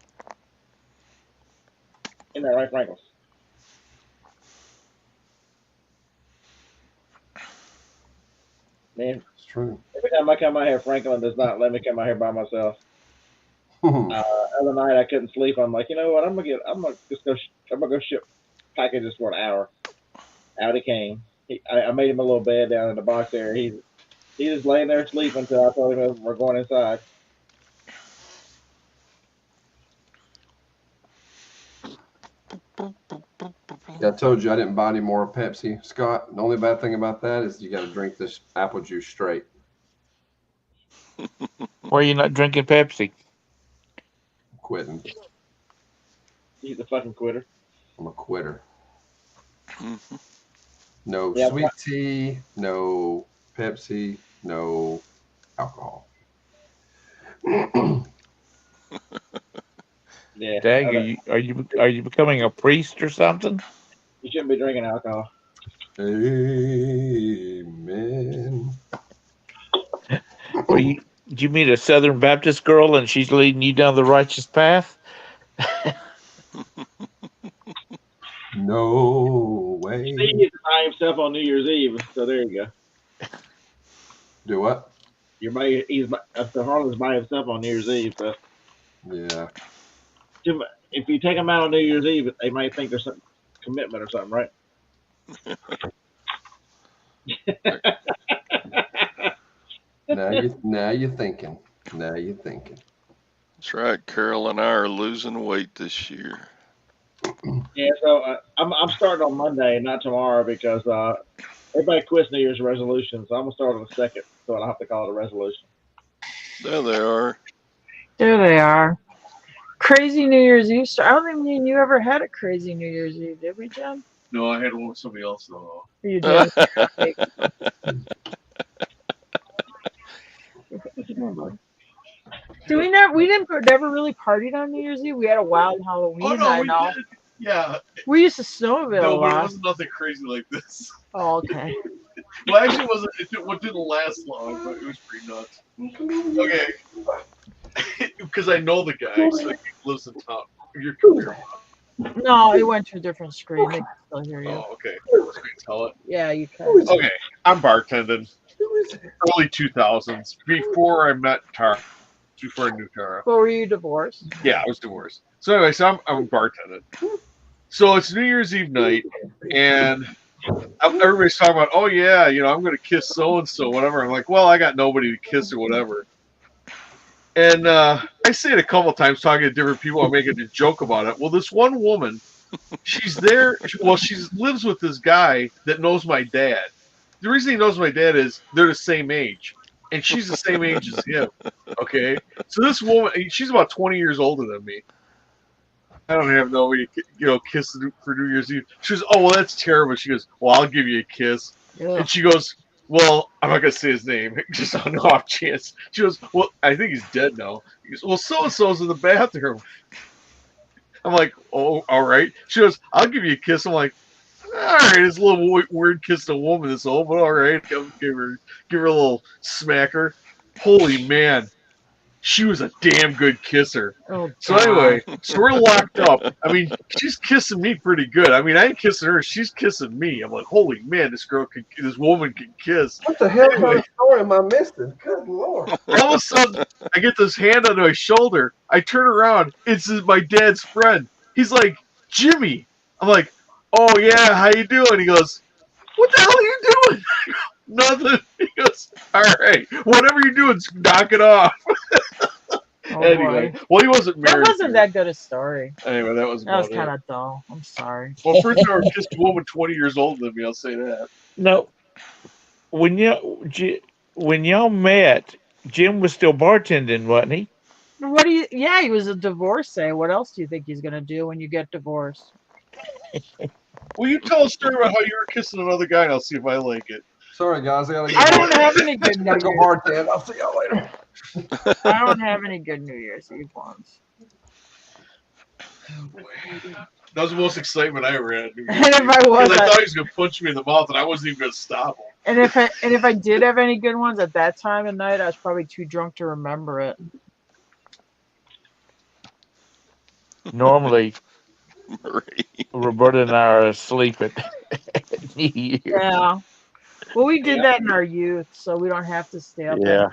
Isn't that right, Frankles? Man, it's true. every time I come out here, Franklin does not let me come out here by myself. Other night I couldn't sleep. I'm like, you know what? I'm gonna go ship packages for an hour. Out he came. I made him a little bed down in the box there. He just laying there sleeping until I told him we're going inside. Yeah, I told you I didn't buy any more Pepsi, Scott. The only bad thing about that is you got to drink this apple juice straight. Why are you not drinking Pepsi? I'm quitting. He's a fucking quitter. I'm a quitter. Mhm. No Yeah, sweet tea, no Pepsi, no alcohol. Yeah. Dang, are you becoming a priest or something? You shouldn't be drinking alcohol. Amen. Well, did you meet a Southern Baptist girl and she's leading you down the righteous path? No way. He gets by himself on New Year's Eve, so there you go. Do what? Harlan's by himself on New Year's Eve. So Yeah. if you take him out on New Year's Eve, they might think there's some commitment or something, right? Now you're thinking. Now you're thinking. That's right. Carol and I are losing weight this year. Yeah, so I'm starting on Monday, not tomorrow, because everybody quits New Year's resolutions. So I'm gonna start on the second, so I don't have to call it a resolution. There they are. There they are. Crazy New Year's Eve. I don't think me and you ever had a crazy New Year's Eve, did we, Jim? No, I had one with somebody else though. You did. We never really partied on New Year's Eve. We had a wild Halloween. Oh no, we did. Yeah. We used to snowmobile a No, but it lot. wasn't nothing crazy like this. Oh, okay. Well, actually, it didn't last long, but it was pretty nuts. Okay. Because I know the guy, so he lives in town. Your career. No, it went to a different screen. They can still hear you. Oh, okay. So we can tell it. Yeah, you can. Okay, I'm bartending. Early 2000s, before I met Tara, before I knew Tara. But were you divorced? Yeah, I was divorced. So anyway, I'm bartending. So it's New Year's Eve night, and everybody's talking about, oh yeah, I'm going to kiss so and so, whatever. I'm like, well, I got nobody to kiss or whatever. And I say it a couple times, talking to different people. I'm making a joke about it. Well, this one woman, she's there. Well, she lives with this guy that knows my dad. The reason he knows my dad is they're the same age, and she's the same age as him. Okay, so this woman, she's about 20 years older than me. I don't have nobody, kissing for New Year's Eve. She goes, oh, well, that's terrible. She goes, well, I'll give you a kiss. Ugh. And she goes, well, I'm not going to say his name, just on the off chance. She goes, well, I think he's dead now. He goes, well, so-and-so's in the bathroom. I'm like, oh, all right. She goes, I'll give you a kiss. I'm like, all right, it's a little weird kissing a woman this old, but all right. Give her a little smacker. Holy man. She was a damn good kisser. Oh, So God. anyway, so we're locked up. I mean, she's kissing me pretty good. I mean, I ain't kissing her; she's kissing me. I'm like, holy man, this woman can kiss. What the hell kind Anyway, of story am I missing? Good Lord. all of a sudden, I get this hand on my shoulder. I turn around. It's my dad's friend. He's like, Jimmy. I'm like, oh yeah, how you doing? He goes, what the hell are you doing? Nothing. He goes, all right, whatever you're doing, knock it off. Oh, Anyway, boy. well, he wasn't married. That wasn't that good a story. Anyway, that was That was about kind it. of dull. I'm sorry. Well, first I ever kissed a woman 20 years older than me. I'll say that. No, when y'all met, Jim was still bartending, wasn't he? What do you? Yeah, he was a divorcee. What else do you think he's gonna do when you get divorced? Well, you tell a story about how you were kissing another guy, and I'll see if I like it. Sorry, guys. I I don't have any good New gotta go Year's. bartend. I'll see y'all later. I don't have any good New Year's Eve ones. That was the most excitement I ever had. And if I was, Because I thought he was going to punch me in the mouth, and I wasn't even going to stop him. and if I did have any good ones at that time of night, I was probably too drunk to remember it. Normally, Marie. Roberta and I are asleep at New Year's. Yeah. Well, we did Yeah. that in our youth, so we don't have to stay up. Yeah.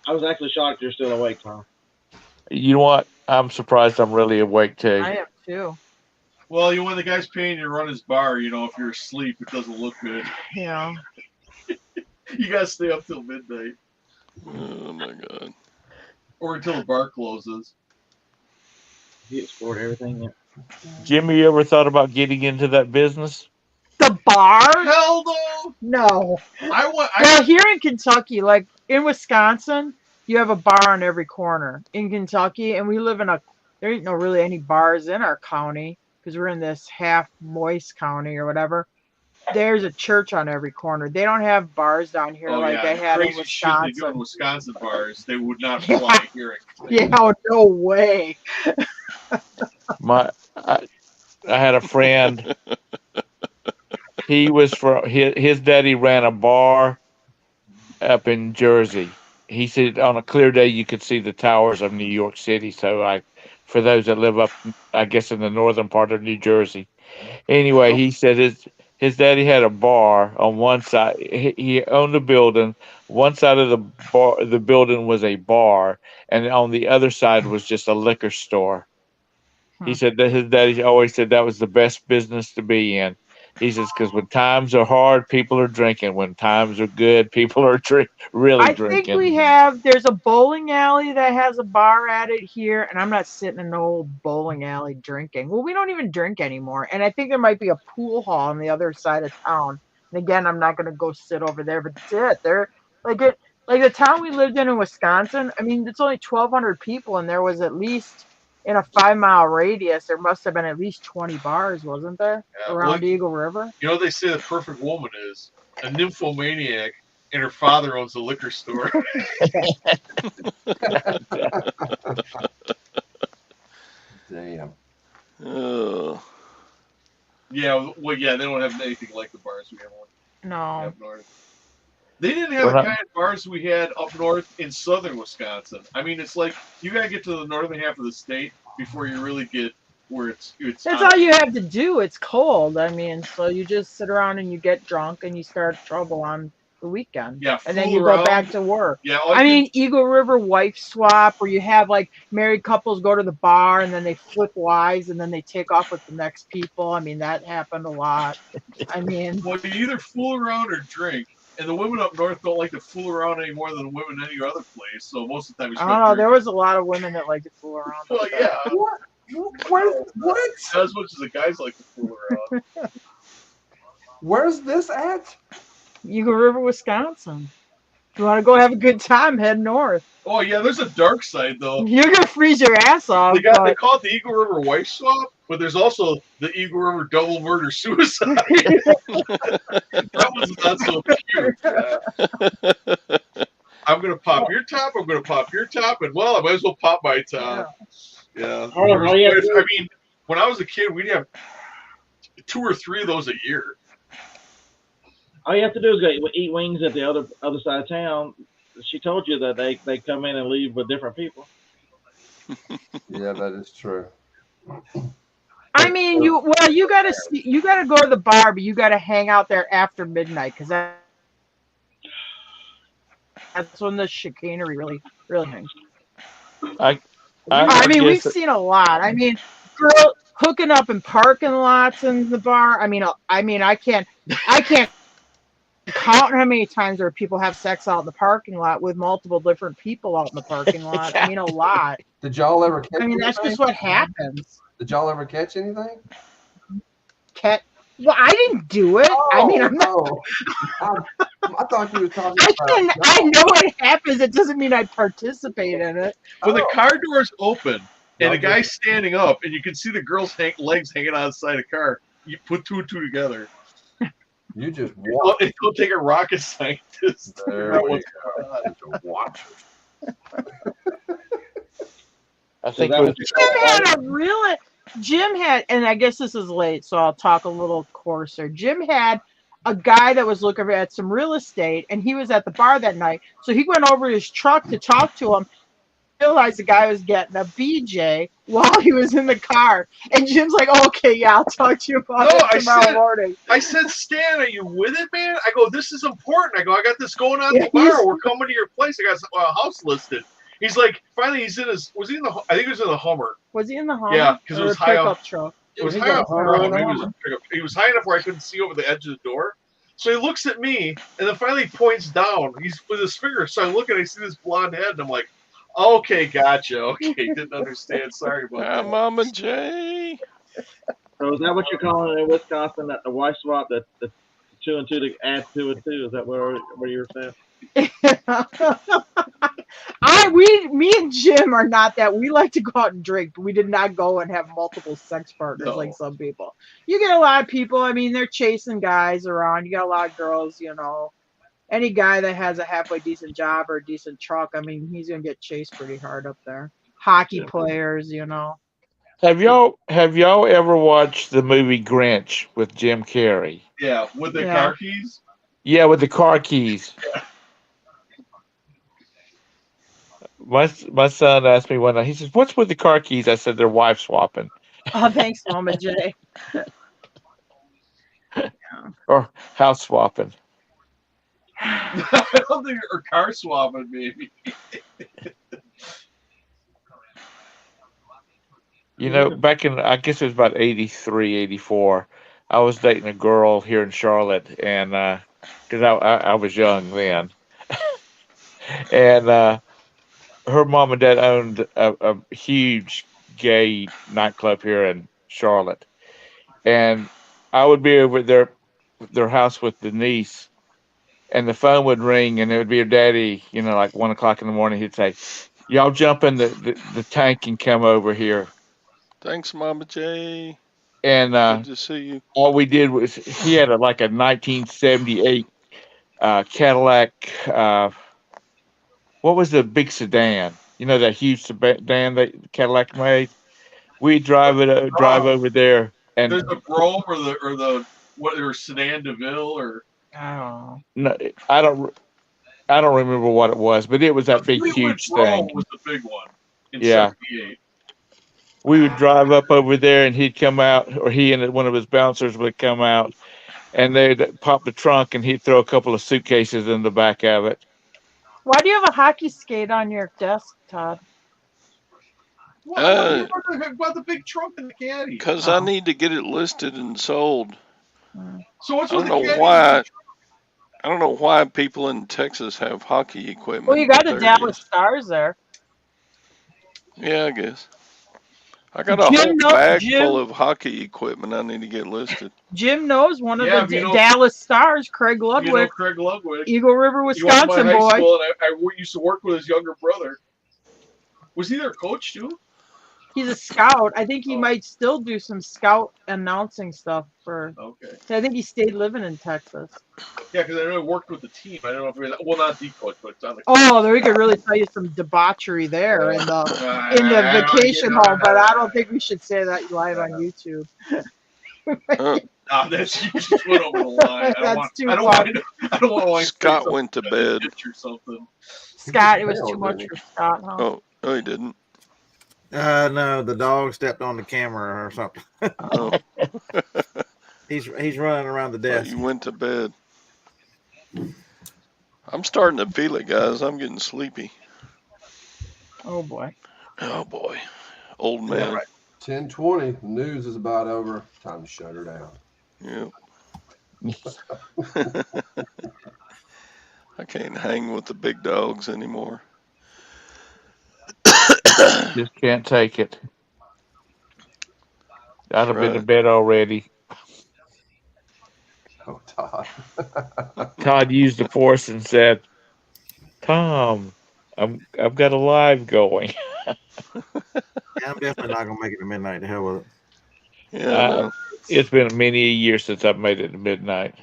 I was actually shocked you're still awake, Tom. You know what? I'm surprised I'm really awake too. I am too. Well, when the guy's paying you to run his bar, if you're asleep, it doesn't look good. Yeah. You got to stay up till midnight. Oh my God. Or until the bar closes. He explored everything. Yeah. Jimmy, you ever thought about getting into that business? The bar? Hell no! No. I Well, here in Kentucky, like in Wisconsin, you have a bar on every corner. In Kentucky, and we live in there ain't no really any bars in our county because we're in this half moist county or whatever. There's a church on every corner. They don't have bars down here like they have in crazy shit they do in Wisconsin. Wisconsin bars. They would not Yeah. fly here. Yeah, no way. I had a friend. He was from his daddy ran a bar up in Jersey. He said on a clear day you could see the towers of New York City. So for those that live up, I guess in the northern part of New Jersey. Anyway, he said his daddy had a bar on one side. He owned a building. One side of the building was a bar, and on the other side was just a liquor store. He said that his daddy always said that was the best business to be in. He says, because when times are hard, people are drinking. When times are good, people are really I drinking. think there's a bowling alley that has a bar at it here, and I'm not sitting in an old bowling alley drinking. Well, we don't even drink anymore. And I think there might be a pool hall on the other side of town. And again, I'm not going to go sit over there, but that's it. They're like the town we lived in Wisconsin. I mean, it's only 1,200 people, and there was at least in a 5-mile radius, there must have been at least 20 bars, wasn't there, around Eagle River? You know what they say the perfect woman is? A nymphomaniac, and her father owns a liquor store. Damn. Oh. Yeah, well, they don't have anything like the bars we have No. up north. They didn't have the kind of bars we had up north in southern Wisconsin. I mean, it's like you got to get to the northern half of the state before you really get where it's. That's all you have to do. It's cold. I mean, so you just sit around and you get drunk and you start trouble on the weekend. Yeah, and then fool you go around. back to work. Yeah, I mean, Eagle River wife swap, where you have like married couples go to the bar and then they flip wives and then they take off with the next people. I mean, that happened a lot. I mean, well, you either fool around or drink. And the women up north don't like to fool around any more than women any other place. So most of the time, it's I don't know. There was a lot of women that like to fool around. Well, yeah. What? Not as much as the guys like to fool around. Where's this at? Eagle River, Wisconsin. If you want to go have a good time, head north. Oh yeah, there's a dark side though. You're gonna freeze your ass off. They call it the Eagle River Wife Swap, but there's also the Eagle River Double Murder Suicide. That one's not so cute. I'm gonna pop your top. I'm gonna pop your top, and well, I might as well pop my top. Yeah. Oh, yeah. I mean, when I was a kid, we'd have 2 or 3 of those a year. All you have to do is go eat wings at the other side of town. She told you that they come in and leave with different people. Yeah, that is true. I mean, you gotta go to the bar, but you gotta hang out there after midnight because that's when the chicanery really hangs. I mean, we've seen a lot. I mean, girl hooking up in parking lots in the bar. I mean, I can't count how many times where people have sex out in the parking lot with multiple different people out in the parking lot. I mean, a lot. Did y'all ever catch I mean, that's just what happens. Did y'all ever catch anything? Well, I didn't do it. Oh, I mean, I'm not. no. I thought you were talking about. I know what happens. It doesn't mean I participate in it. When the car doors open and a guy's standing up and you can see the girl's legs hanging on the side of the car, you put 2 and 2 together. You just watch. It'll take a rocket scientist to figure out what's going on. Watch. I think Jim had, and I guess this is late, so I'll talk a little coarser. Jim had a guy that was looking at some real estate, and he was at the bar that night. So he went over to his truck to talk to him. Realized the guy was getting a BJ while he was in the car, and Jim's like, "Okay, yeah, I'll talk to you about it tomorrow morning." I said, Stan, are you with it, man? I go, this is important. I go, I got this going on at the bar. We're coming to your place. I got a house listed. He's like, finally, he's in his. Was he in the? I think he was in the Hummer. Was he in the Hummer? Yeah, because it was high up. Truck. It was high up. He was high enough where I couldn't see over the edge of the door. So he looks at me, and then finally points down. He's with his finger. So I look and I see this blonde head, and I'm like, okay, gotcha. Okay, didn't understand. Sorry about that. Mama J. So is that what you're calling it in Wisconsin? That the wife swap, that the 2 and 2 to add 2 and 2? Is that what you were saying? Me and Jim are not that. We like to go out and drink, but we did not go and have multiple sex partners like some people. You get a lot of people. I mean, they're chasing guys around. You got a lot of girls. You know, any guy that has a halfway decent job or a decent truck, I mean, he's gonna get chased pretty hard up there. Hockey players, you know. Have y'all ever watched the movie Grinch with Jim Carrey? Yeah, with the car keys. Yeah, with the car keys. My son asked me one night. He says, "What's with the car keys?" I said, "They're wife swapping." Oh, thanks, Mama J. Or house swapping. I don't think or car swapping, maybe. You know, back in, I guess it was about 83, 84, I was dating a girl here in Charlotte, and because I was young then, and her mom and dad owned a huge gay nightclub here in Charlotte, and I would be over their house with the niece, and the phone would ring, and it would be her daddy, you know, like 1 o'clock in the morning. He'd say, "Y'all jump in the tank and come over here." Thanks, Mama J. And good to see you. All we did was he had like a 1978 Cadillac. What was the big sedan? You know, that huge sedan that Cadillac made. We drive over there, and there's the Grove or the what, or Sedan DeVille or no, I don't remember what it was, but it was that big huge thing. Was the big one in 78. We would drive up over there, and he'd come out, or he and one of his bouncers would come out, and they'd pop the trunk, and he'd throw a couple of suitcases in the back of it. Why do you have a hockey skate on your desk, Todd? What about the big trunk and the caddy? Because I need to get it listed and sold. So what's I with don't the know caddy? why. I don't know why people in Texas have hockey equipment. Well, you got the Dallas Stars there. Yeah, I guess. I got a whole bag Jim- full of hockey equipment I need to get listed. Jim knows one of Yeah, the you know- Dallas Stars, Craig You know Ludwig, Craig Ludwig. Eagle River, He went to my Wisconsin high boy. school, and I used to work with his younger brother. Was he their coach too? He's a scout. I think he Oh. might still do some scout announcing stuff for. Okay. I think he stayed living in Texas. Yeah, because I know he worked with the team. I don't know if he was, well, not the coach, but it's on the. Oh, there we could really tell you some debauchery there in the vacation home, but I don't think we should say that live on YouTube. That's you just went over the line. I don't want Scott went to bed. Or something. Scott, it was too much for Scott, huh? Oh, no, he didn't. No, the dog stepped on the camera or something. Oh, He's running around the thought desk. you went to bed. I'm starting to feel it, guys. I'm getting sleepy. Oh boy. Oh boy, old man. 10:20. The news is about over. Time to shut her down. Yep. I can't hang with the big dogs anymore. Just can't take it. I'd have been to Right. bed already. Oh, Todd. Todd used the force and said, "Tom, I've got a live going." Yeah, I'm definitely not gonna make it to midnight. To hell with it. Yeah, no. It's been many a year since I've made it to midnight.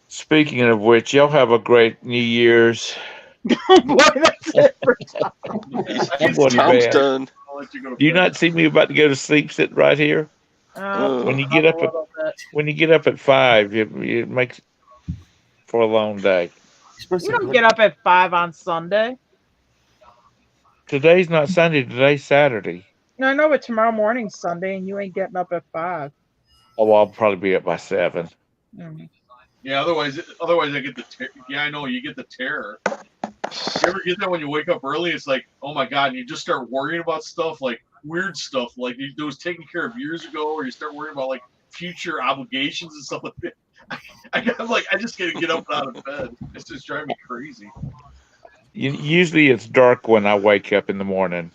Speaking of which, y'all have a great New Year's. Oh boy, that's it for Tom. I'm going to Tom's bed. done. I'll let you go to Do you bed. not see me about to go to sleep sitting right here? When you get a up at little bit. when you get up at 5, it makes for a long day. You don't get up at 5 on Sunday. Today's not Sunday. Today's Saturday. No, I know, but tomorrow morning's Sunday, and you ain't getting up at 5. Oh, well, I'll probably be up by 7. Mm. Yeah, otherwise I get the I know you get the terror. You ever get that when you wake up early? It's like, oh my god, and you just start worrying about stuff like weird stuff like it was taken care of years ago, or you start worrying about like future obligations and stuff like that. I'm like, I just gotta get up and out of bed. It's just driving me crazy. Usually it's dark when I wake up in the morning.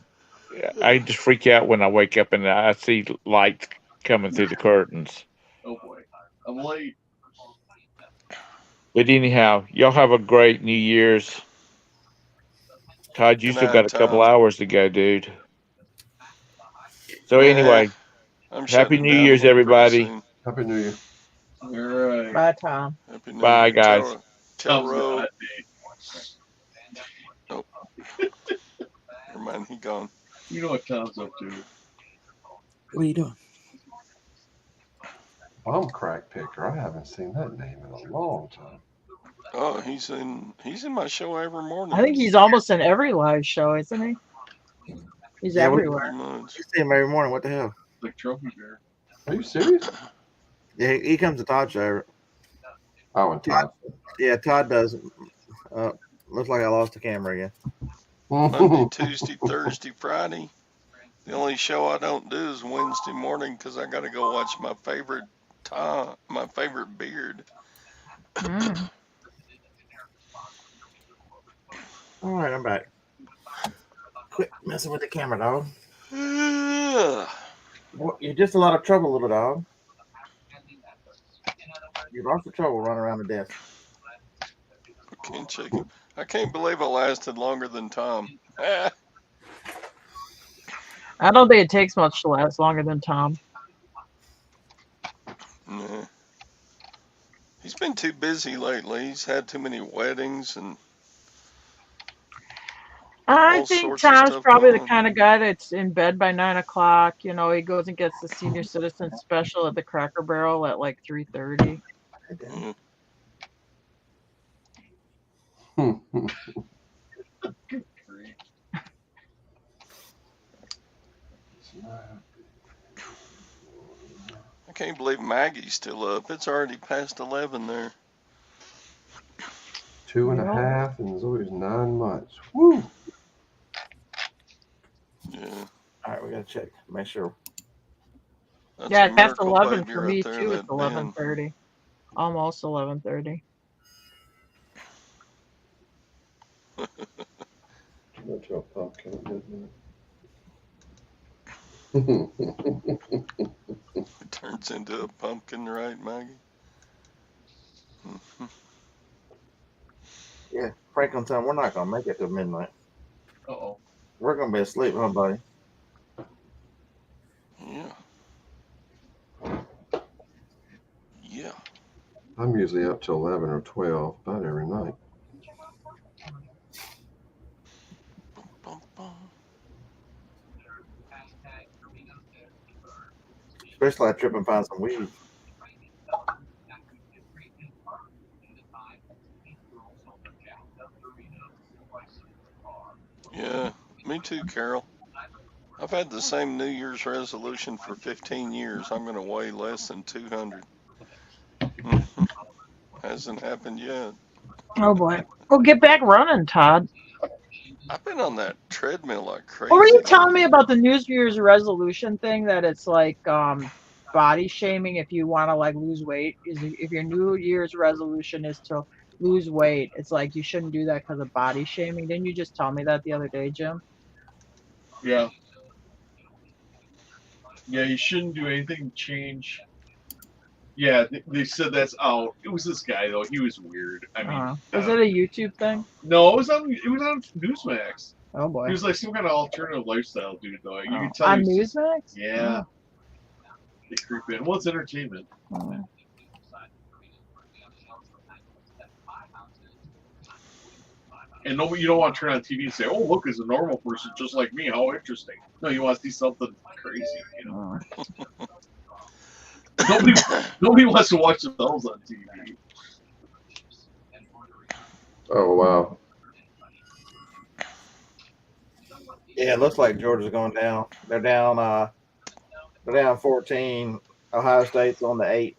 I just freak out when I wake up and I see lights coming through the curtains. Oh boy, I'm late. But anyhow, y'all have a great New Year's. Todd, you Good still night, got a couple Tom. hours to go, dude. So Nah, anyway, I'm Happy shutting New down Year's, here pretty everybody. soon. Happy New Year. All right. Bye, Tom. Happy New Bye, Year. guys. Tell Tom's Ro. got Oh. Never mind, he gone. You know what Tom's up to. What are you doing? Bum crack picker. I haven't seen that name in a long time. Oh, he's in my show every morning. I think he's almost in every live show, isn't he? He's Yeah, everywhere. Pretty much. You see him every morning. What the hell? Like Trophy Bear. Are you serious? Yeah, he comes to Todd's show. Oh, and Todd. Yeah, Todd does. Looks like I lost the camera again. Monday, Tuesday, Thursday, Friday. The only show I don't do is Wednesday morning because I got to go watch my favorite beard. Mm. All right, I'm back. Quit messing with the camera, dog. You're just a lot of trouble, little dog. You're lots of trouble running around the desk. I can't believe I lasted longer than Tom. I don't think it takes much to last longer than Tom. Nah. He's been too busy lately. He's had too many weddings and I all think sorts of Tom's stuff probably going the on. kind of guy that's in bed by 9 o'clock. You know, he goes and gets the senior citizen special at the Cracker Barrel at like 3:30. I can't believe Maggie's still up. It's already past 11 there. 2.5 and Zoe's 9 months. Woo! Yeah. All right, we gotta check. Make sure. That's Yeah, a it's past miracle 11 baby for right me there, too. that It's 11:30, almost 11:30. Go to a pumpkin at midnight. It turns into a pumpkin, right, Maggie? Yeah, Franklin time. We're not gonna make it till midnight. Uh-oh. We're gonna be asleep, huh, buddy? Yeah. Yeah. I'm usually up till 11 or 12 about every night. Bum, bum. Especially I trip and find some weed. Yeah. Me too, Carol. I've had the same New Year's resolution for 15 years. I'm going to weigh less than 200. Hasn't happened yet. Oh boy. Well, get back running, Todd. I've been on that treadmill like crazy. What were you telling me lately. about the New Year's resolution thing? That it's like body shaming if you want to like lose weight. Is if your New Year's resolution is to lose weight, it's like you shouldn't do that because of body shaming. Didn't you just tell me that the other day, Jim? Yeah. Yeah, you shouldn't do anything to change. Yeah, they said that's out. It was this guy though. He was weird. I mean, Was it a YouTube thing? no, it was on Newsmax. Oh boy. He was like some kind of alternative lifestyle dude though. You can tell On he was just- Newsmax? Yeah. They creep in. Well, it's entertainment. Oh. And nobody, you don't want to turn on TV and say, "Oh, look, it's a normal person just like me. How interesting." No, you want to see something crazy. You know, nobody wants to watch themselves on TV. Oh, wow. Yeah, it looks like Georgia's going down. They're down 14. Ohio State's on the 8.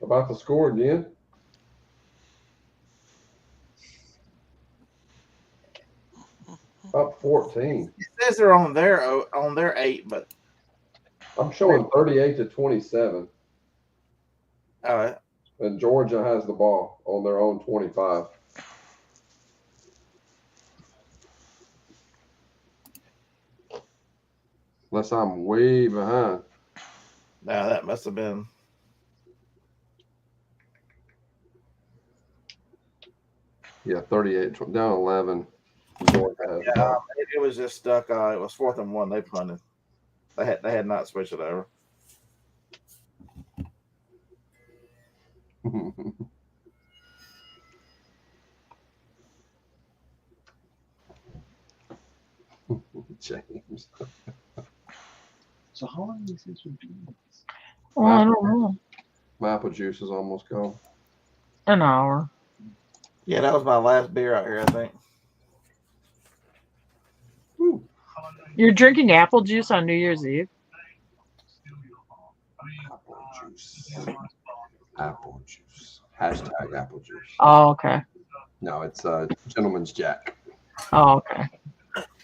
About to score again? Up 14. It says they're on their 8, but I'm showing 38-27. all right. And Georgia has the ball on their own 25. Unless I'm way behind. Now that must have been. Yeah, 38, down 11. Georgia has the Yeah, ball. it was just stuck. It was 4th and 1. They punted. They had not switched it over. James. So how long is this been doing this? Well, I don't know. My apple juice is almost gone. An hour. Yeah, that was my last beer out here, I think. You're drinking apple juice on New Year's Eve? Apple juice. Apple juice. Hashtag apple juice. Oh, okay. No, it's Gentleman's Jack. Oh, okay.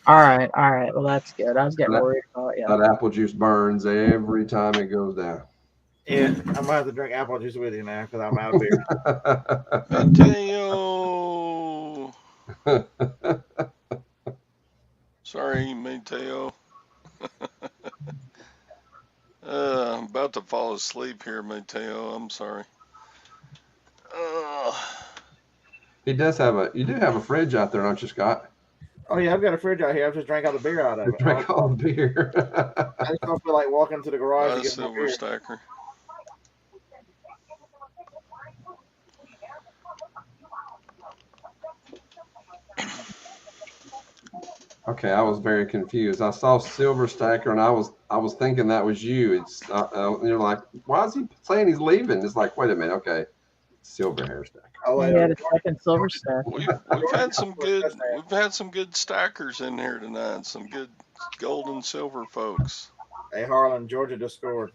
All right. Well, that's good. I was getting worried about That apple juice burns every time it goes down. Yeah, I might have to drink apple juice with you now because I'm out of beer. Mateo. Sorry, Mateo. I'm about to fall asleep here, Mateo. I'm sorry. He does have you do have a fridge out there, don't you, Scott? Oh yeah, I've got a fridge out here. I've just drank all the beer out of it. Drink all the beer. I just don't feel like walking to the garage to get more beer. Silverhairstacker. Okay, I was very confused. I saw Silverhairstacker, and I was thinking that was you. It's you're like, why is he saying he's leaving? It's like, wait a minute, okay, Silverhairstacker. Oh, You had a second silver stack. We've had some good stackers in here tonight. Some good gold and silver folks. Hey, Harlan, Georgia just scored.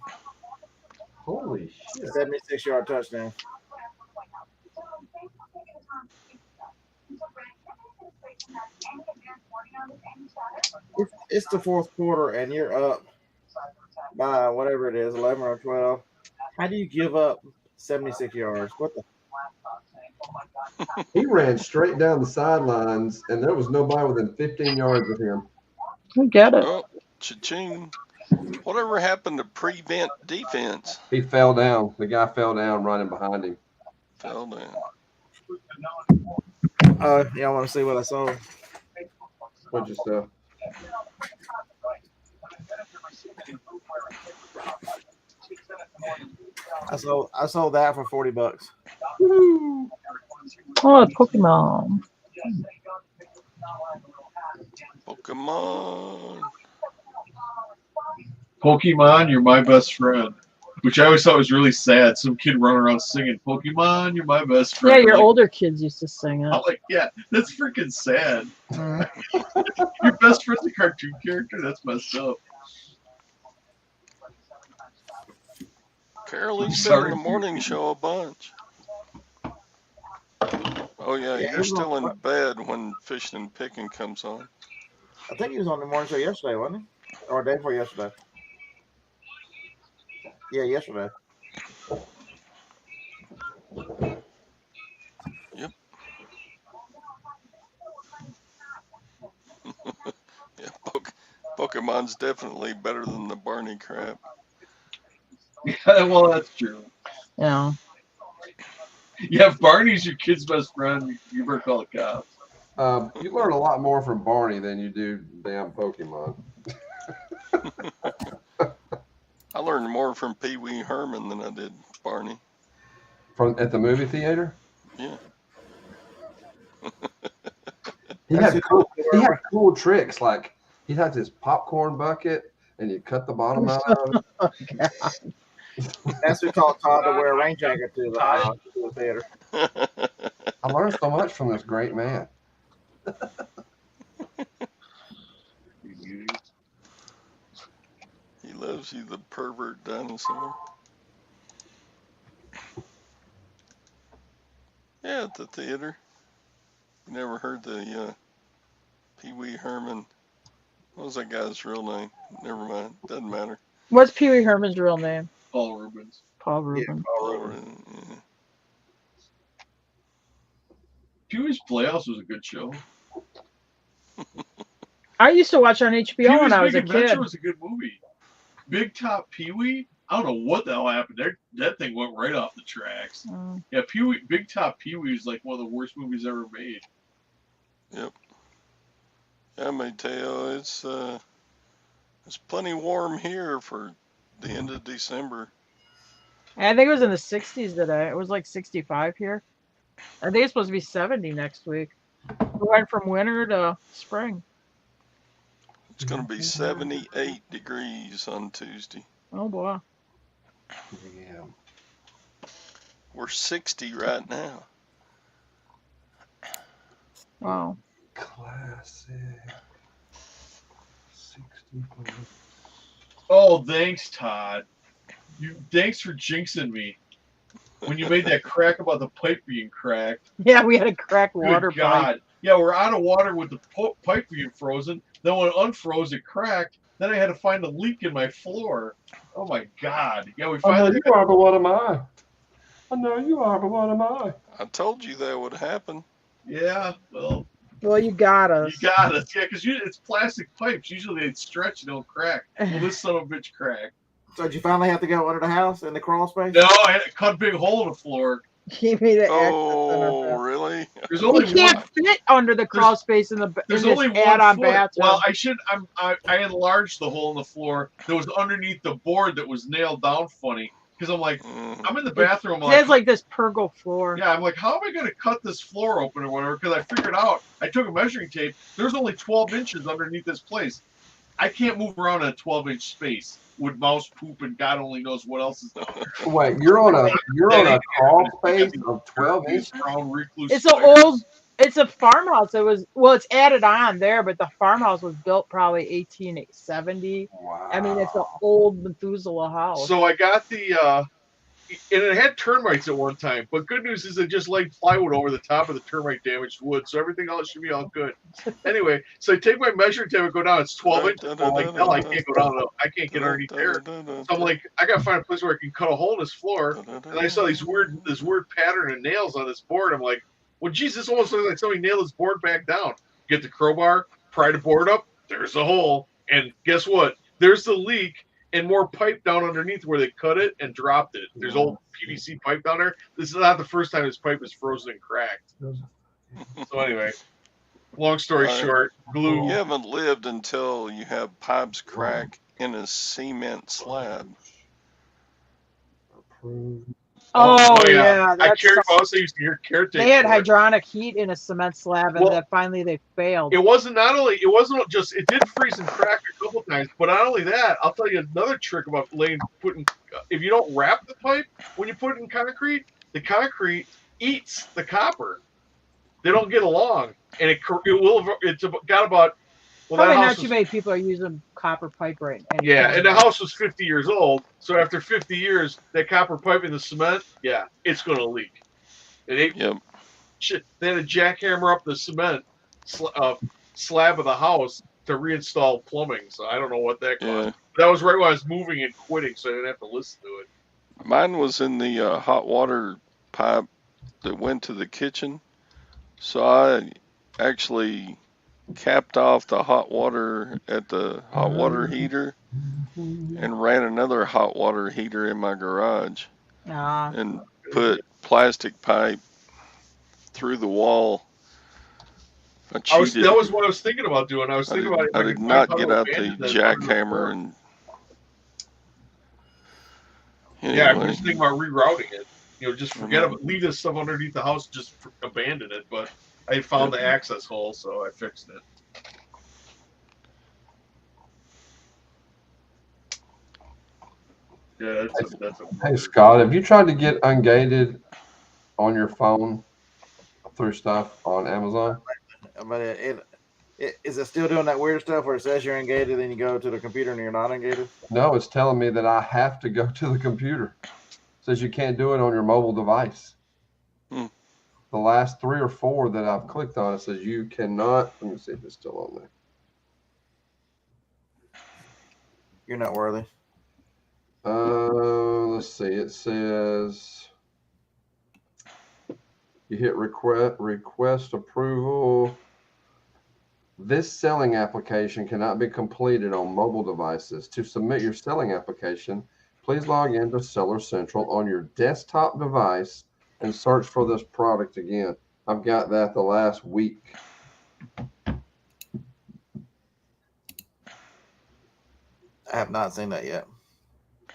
Holy shit! 76-yard touchdown. It's the 4th quarter, and you're up by whatever it is, 11 or 12. How do you give up 76 yards? What the? He ran straight down the sidelines, and there was nobody within 15 yards of him. I get it. Oh, Cha-ching. Whatever happened to prevent defense? He fell down. The guy fell down running behind him. Fell down. Y'all want to see what I sold? What'd you sell? I sold that for $40. Oh, Pokemon. Pokemon. Pokemon, you're my best friend. Which I always thought was really sad. Some kid running around singing, Pokemon, you're my best friend. Yeah, your like, older kids used to sing it. I'm like, yeah, that's freaking sad. Mm. Your best friend's a cartoon character? That's messed up. Carolie's been in the morning show a bunch. Oh, yeah, Yeah, you're still in bed when Fishing and Picking comes on. I think he was on the morning show yesterday, wasn't he? Or the day before yesterday. Yeah, yesterday. Yep. Yeah, Pokemon's definitely better than the Barney crap. Yeah, well, that's true. Yeah. Yeah, if Barney's your kid's best friend, you better call the cops. You learn a lot more from Barney than you do damn Pokemon. I learned more from Pee Wee Herman than I did Barney. From at the movie theater? Yeah. He had cool tricks, like he'd have this popcorn bucket and you cut the bottom out of it. That's who taught Todd to wear a rain jacket to the theater. I learned so much from this great man. He loves you, the pervert dinosaur. Yeah, at the theater. You never heard the Pee Wee Herman. What was that guy's real name? Never mind. Doesn't matter. What's Pee Wee Herman's real name? Paul Rubens. Paul Rubens. Yeah, Paul Rubens. Yeah. Pee Wee's Playhouse was a good show. I used to watch on HBO Pee-wee's when I was Big a kid. Adventure was a good movie. Big Top Pee Wee, I don't know what the hell happened there. That thing went right off the tracks. Yeah, Pee Wee, Big Top Pee Wee is like one of the worst movies ever made. Yep. Yeah, I may tell you, it's plenty warm here for the end of December. I think it was in the 60s today. It was like 65 here. I think it's supposed to be 70 next week. We went from winter to spring. It's going to be 78 degrees on Tuesday. Oh boy. Yeah. We're 60 right now. Wow. Classic. 65. Oh, thanks, Todd. Thanks for jinxing me. When you made that crack about the pipe being cracked. Yeah, we had a cracked water Good God. pipe. Yeah, we're out of water with the pipe being frozen. Then when it unfroze, it cracked. Then I had to find a leak in my floor. Oh my God. Yeah, we I know finally. you are, but what am I? I know you are, but what am I? I told you that would happen. Yeah, well. Well, you got us. You got us. Yeah, because it's plastic pipes. Usually they stretch and don't crack. Well, this son of a bitch cracked. So did you finally have to go under the house in the crawl space? No, I had to cut a big hole in the floor. He made an Oh, really? There's You only can't one. fit under the crawl space in the There's in only this one add-on foot. bathroom. Well, I enlarged the hole in the floor that was underneath the board that was nailed down funny. Because I'm like, I'm in the bathroom. It has like this pergo floor. Yeah, I'm like, how am I going to cut this floor open or whatever? Because I figured out, I took a measuring tape. There's only 12 inches underneath this place. I can't move around in a 12-inch space with mouse poop and God only knows what else is down there. Wait, you're on a crawl space of 12 inches? It's a farmhouse. It's added on there, but the farmhouse was built probably 1870. Wow. I mean, it's an old Methuselah house. So I got and it had termites at one time, but good news is they just laid plywood over the top of the termite damaged wood, so everything else should be all good. Anyway, so I take my measuring tape and go down. It's 12 inches. I'm like, no, I can't go down. I can't get underneath there. So I'm like, I gotta find a place where I can cut a hole in this floor. And I saw this weird pattern of nails on this board. I'm like, well, geez, this almost looks like somebody nailed this board back down. Get the crowbar, pry the board up. There's a hole. And guess what? There's the leak and more pipe down underneath where they cut it and dropped it. There's old PVC pipe down there. This is not the first time this pipe is frozen and cracked. So anyway, long story short, glue. You haven't lived until you have pipes crack in a cement slab. Oh, yeah, I that's also used to hear caretaker. They had hydronic heat in a cement slab, and then finally they failed. It wasn't just it did freeze and crack a couple times, but not only that, I'll tell you another trick about putting if you don't wrap the pipe when you put it in concrete, the concrete eats the copper. They don't get along, and it's got about Probably not too many people are using copper pipe right now. Yeah, and the house was 50 years old, so after 50 years, that copper pipe in the cement, yeah, it's going to leak. And they had a jackhammer up the cement slab of the house to reinstall plumbing, so I don't know what that cost. That was right when I was moving and quitting, so I didn't have to listen to it. Mine was in the hot water pipe that went to the kitchen, so I actually capped off the hot water at the hot water heater and ran another hot water heater in my garage and put plastic pipe through the wall. That was what I was thinking about doing. I was thinking about it. I did not get out the jackhammer and yeah, I was thinking about rerouting it. Just forget about leave this stuff underneath the house, just abandon it. But I found the access hole, so I fixed it. Yeah, that's a Hey Scott, have you tried to get ungated on your phone through stuff on Amazon? But is it still doing that weird stuff where it says you're ungated, then you go to the computer and you're not ungated? No, it's telling me that I have to go to the computer. It says you can't do it on your mobile device. The last 3 or 4 that I've clicked on, it says you cannot. Let me see if it's still on there. You're not worthy. Let's see. It says you hit request approval. This selling application cannot be completed on mobile devices. To submit your selling application, please log into Seller Central on your desktop device and search for this product again. I've got that the last week. I have not seen that yet.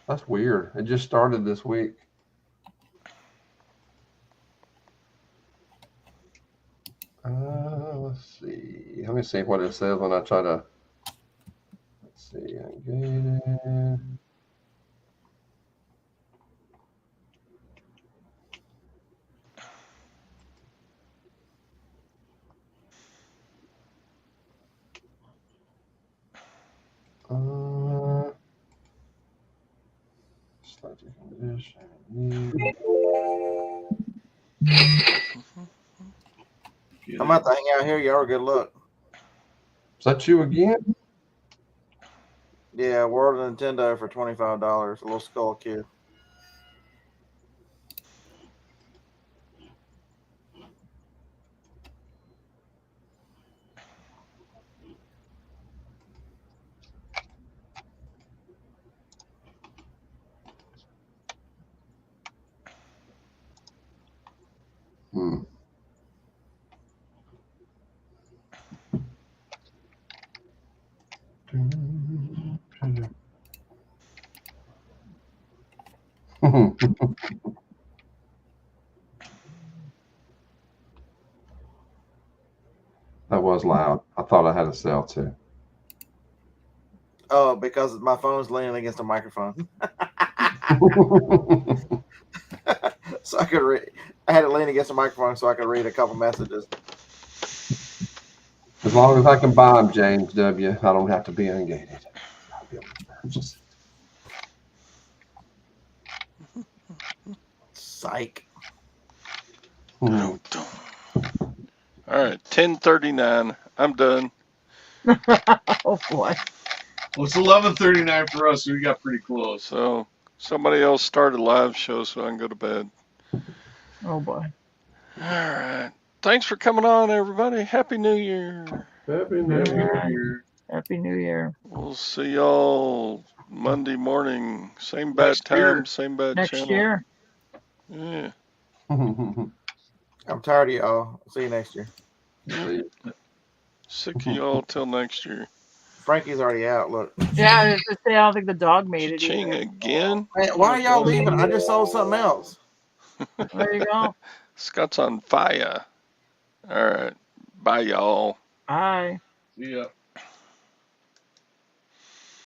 That's weird. It just started this week. Let's see. Let me see what it says when I try to. Let's see. Ungated. I'm about to hang out here. Y'all are good luck. Is that you again? Yeah, World of Nintendo for $25. A little skull kid. That was loud. I thought I had a cell too. Oh, because my phone's leaning against the microphone. So I could read. I had it lean against the microphone so I could read a couple messages. As long as I can buy them, James W., I don't have to be ungated. I'll be able to purchase it. Psych. All right, 10:39. I'm done. Oh boy. Well, it's 11:39 for us, so we got pretty close. So somebody else start a live show so I can go to bed. Oh boy. All right. Thanks for coming on, everybody. Happy New Year. Happy New Year. Happy New Year. We'll see y'all Monday morning. Same bad Next year. time, same bad Next channel. year. Yeah. I'm tired of y'all. See you next year. Yep. Sick of y'all till next year. Frankie's already out. Look. Yeah, I was gonna say I don't think the dog made it Ching either. again. Hey, why are y'all leaving? I just sold something else. There you go. Scott's on fire. All right. Bye, y'all. Bye. See ya.